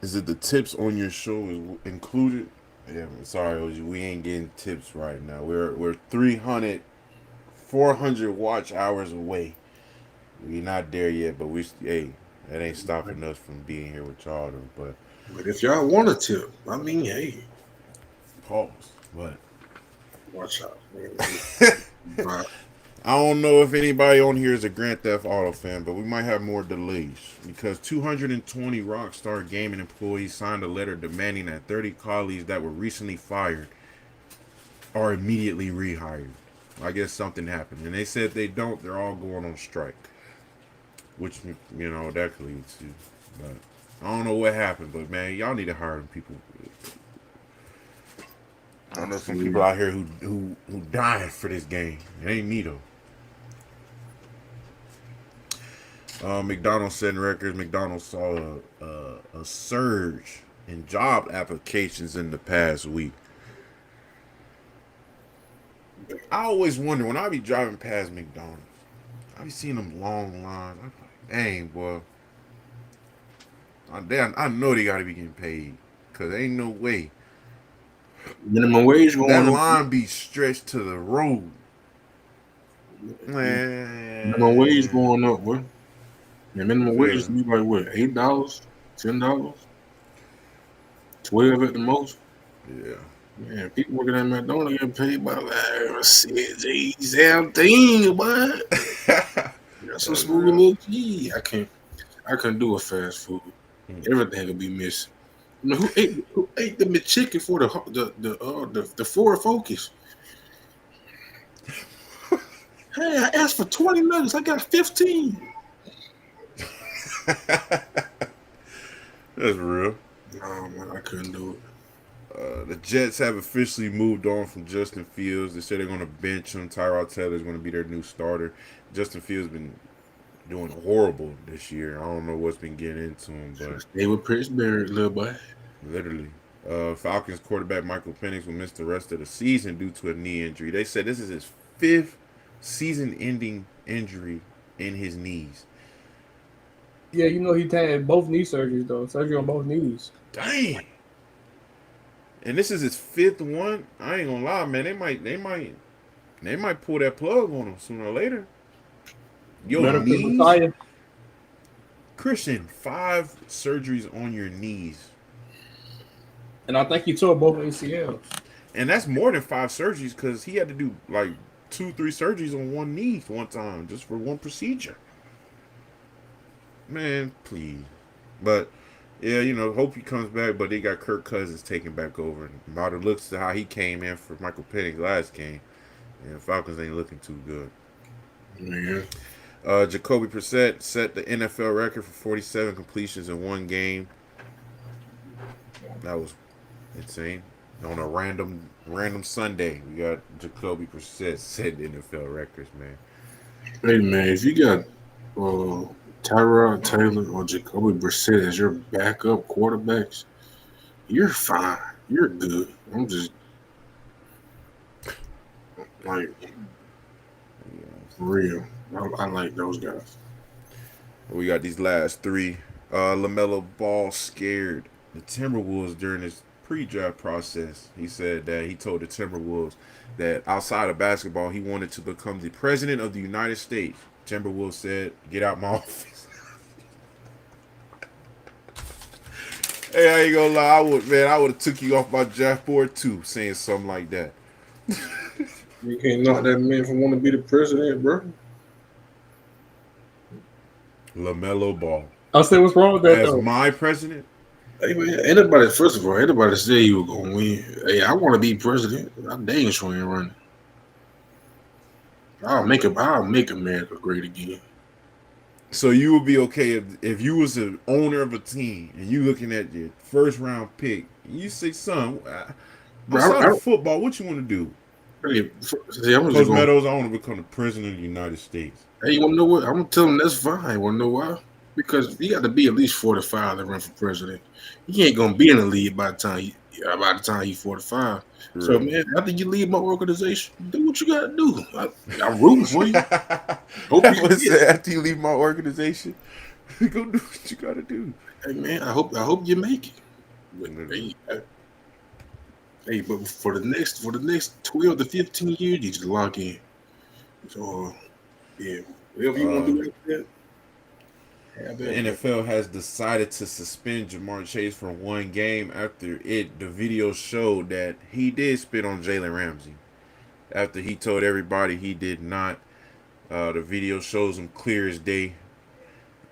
is it the tips on your show is included? Yeah, I'm sorry, OG, we ain't getting tips right now. We're 400 watch hours away. We're not there yet, but that ain't stopping us from being here with y'all though. But if y'all want a tip, I mean, hey, pause. What? Watch out, man. I don't know if anybody on here is a Grand Theft Auto fan, but we might have more delays because 220 Rockstar Gaming employees signed a letter demanding that 30 colleagues that were recently fired are immediately rehired. I guess something happened, and they said if they don't, they're all going on strike, which that could lead to. But I don't know what happened, but man, y'all need to hire them people. I know some people out here who dying for this game. It ain't me though. McDonald's setting records. McDonald's saw a surge in job applications in the past week. I always wonder when I be driving past McDonald's, I be seeing them long lines. I'm like, dang, boy. I know they got to be getting paid because ain't no way Minimum wage that going up. line be stretched to the road. Minimum wage Man, going up, boy. The minimum wage yeah, is be like what, $8, $10, 12 at the most. yeah. Man, people working at McDonald's getting paid by like 17, boy. That's some That's smooth real. little cheese. I couldn't do a fast food. Everything would be missing. I mean, who ate the McChicken for the Ford Focus? Hey, I asked for 20 nuggets. I got 15. That's real. Oh man, I couldn't do it. The Jets have officially moved on from Justin Fields. They said they're going to bench him. Tyrod Taylor is going to be their new starter. Justin Fields been doing horrible this year. I don't know what's been getting into him, but They were Pittsburgh, little boy. literally. Falcons quarterback Michael Penix will miss the rest of the season due to a knee injury. They said this is his 5th season-ending injury in his knees. Yeah, you know he had both knee surgeries though. Surgery on both knees. Dang. And this is his 5th one. I ain't gonna lie, man. They might pull that plug on him sooner or later. Your Better pick knees, Messiah. Christian, 5 surgeries on your knees, And I think he tore both ACLs. and that's more than 5 surgeries because he had to do like 2-3 surgeries on one knee one time just for one procedure. Man, please. But yeah, hope he comes back. But they got Kirk Cousins taking back over, and by the looks of how he came in for Michael Penix last game, and Falcons ain't looking too good. Yeah. Jacoby Brissett set the NFL record for 47 completions in one game. That was insane. On a random Sunday, we got Jacoby Brissett setting NFL records, man. Hey man, if you got Tyrod Taylor or Jacoby Brissett as your backup quarterbacks, you're fine. You're good. I'm just like for real. I like those guys. We got these last 3. LaMelo Ball scared the Timberwolves during his pre-draft process. He said that he told the Timberwolves that outside of basketball, he wanted to become the president of the United States. Timberwolves said, "Get out my office." Hey, I ain't gonna lie, I would have took you off my draft board too, saying something like that. You can't knock that man from wanting to be the president, bro. LaMelo Ball I said, what's wrong with that as though? my president. Hey man, first of all, anybody said you were gonna win. Hey, I want to be president. I dang sure ain't running. I'll make America great again. So you would be okay if you was an owner of a team and you looking at your first round pick, and you say, "Son, outside of football, what you want to do?" Hey, see, I'm Coach just gonna, Meadows, I want to become the president of the United States. hey, you want to know what? I'm gonna tell him that's fine. You want to know why? Because you got to be at least 45 to run for president. He ain't gonna be in the league by the time he's 45. Right. So man, after you leave my organization, do what you gotta do. I'm rooting for you. After you leave my organization, go do what you gotta do. Hey man, I hope you make it. But, hey, but for the next 12 to 15 years, you just lock in. So yeah, whatever you want to do like that. The NFL has decided to suspend Jamar Chase for one game after the video showed that he did spit on Jalen Ramsey. After he told everybody he did not. The video shows him clear as day.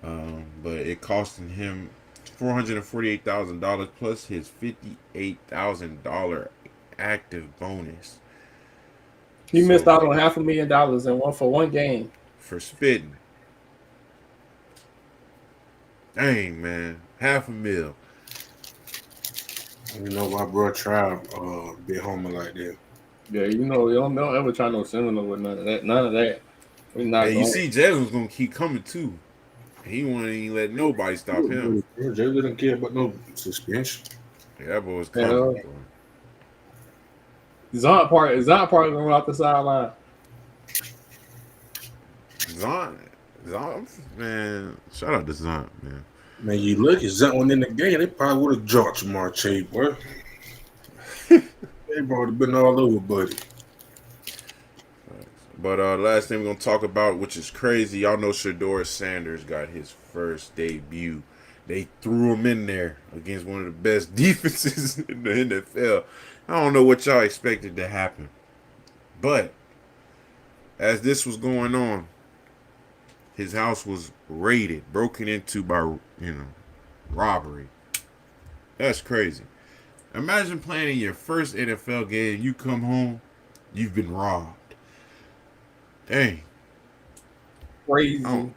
But it costing him $448,000 plus his $58,000 active bonus. He missed out on $500,000 and for one game for spitting. Dang, man, $500,000. You know why bro tried be homer like that. Yeah, you don't ever try no similar with none of that. None of that. Hey, you see Jalen's gonna keep coming too. He wouldn't even let nobody stop him. Jay didn't care about no suspension. Yeah, that boy was Yeah. clumsy, boy. Zont part going off the sideline. Zont, man, shout out to Zont, man. Man, you look at Zont one in the game, they probably would have dropped Marche, boy. They would have been all over, buddy. But last thing we're gonna talk about, which is crazy, y'all know Shedeur Sanders got his first debut. They threw him in there against one of the best defenses in the NFL. I don't know what y'all expected to happen, but as this was going on, his house was raided, broken into by robbery. That's crazy. Imagine playing in your first NFL game, you come home, you've been robbed. Dang. Crazy. Oh,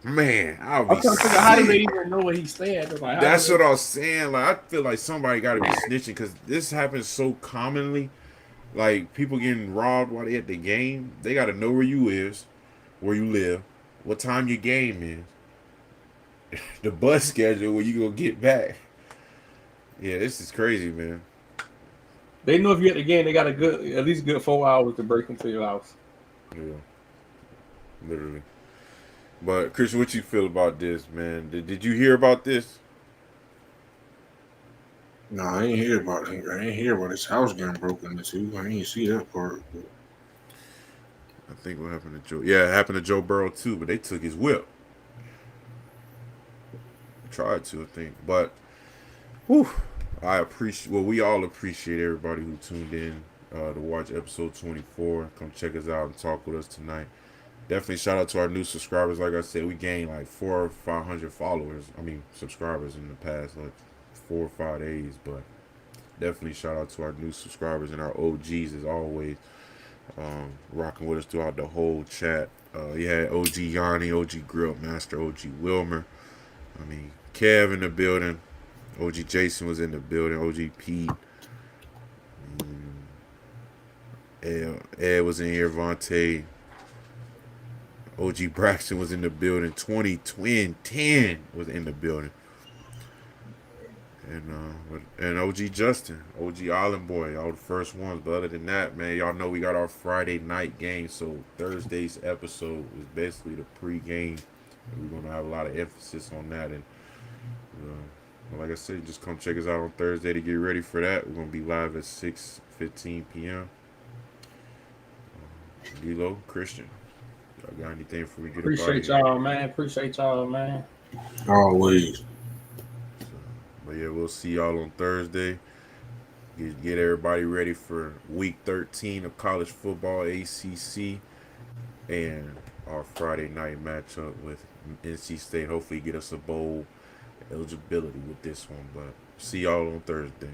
man, I'll I'm be trying to figure out how sick. they even know what he's saying. Like, That's what I was saying. Like, I feel like somebody got to be snitching because this happens so commonly. Like, people getting robbed while they at the game. They got to know where you live, what time your game is, the bus schedule, where you gonna get back. Yeah, this is crazy, man. They know if you're at the game, they got at least good 4 hours to break into your house. Yeah, literally. But Christian, what you feel about this, man? Did you hear about this? No, I ain't hear about it. I ain't hear about his house getting broken into. I ain't see that part. But I think what happened to Joe. Yeah, it happened to Joe Burrow too, but they took his whip. Tried to, I think, but whew, we all appreciate everybody who tuned in to watch episode 24. Come check us out and talk with us tonight. Definitely shout out to our new subscribers. Like I said, we gained like 400 or 500 subscribers in the past like 4 or 5 days. But definitely shout out to our new subscribers and our OGs as always, rocking with us throughout the whole chat. You had OG Yanni, OG Grill Master, OG Wilmer. Kev in the building. OG Jason was in the building. OG Pete. Ed was in here. Vontae. OG Braxton was in the building. 2010 was in the building. And OG Justin. OG Island Boy. All the first ones. But other than that, man, y'all know we got our Friday night game. So Thursday's episode is basically the pre-game. We're going to have a lot of emphasis on that. And like I said, just come check us out on Thursday to get ready for that. We're going to be live at 6:15 p.m. D-Lo, Christian, y'all got anything before we get Appreciate y'all, man. Appreciate y'all, man. always. But yeah, we'll see y'all on Thursday. Get everybody ready for week 13 of college football, ACC, and our Friday night matchup with NC State. Hopefully get us a bowl eligibility with this one. But see y'all on Thursday.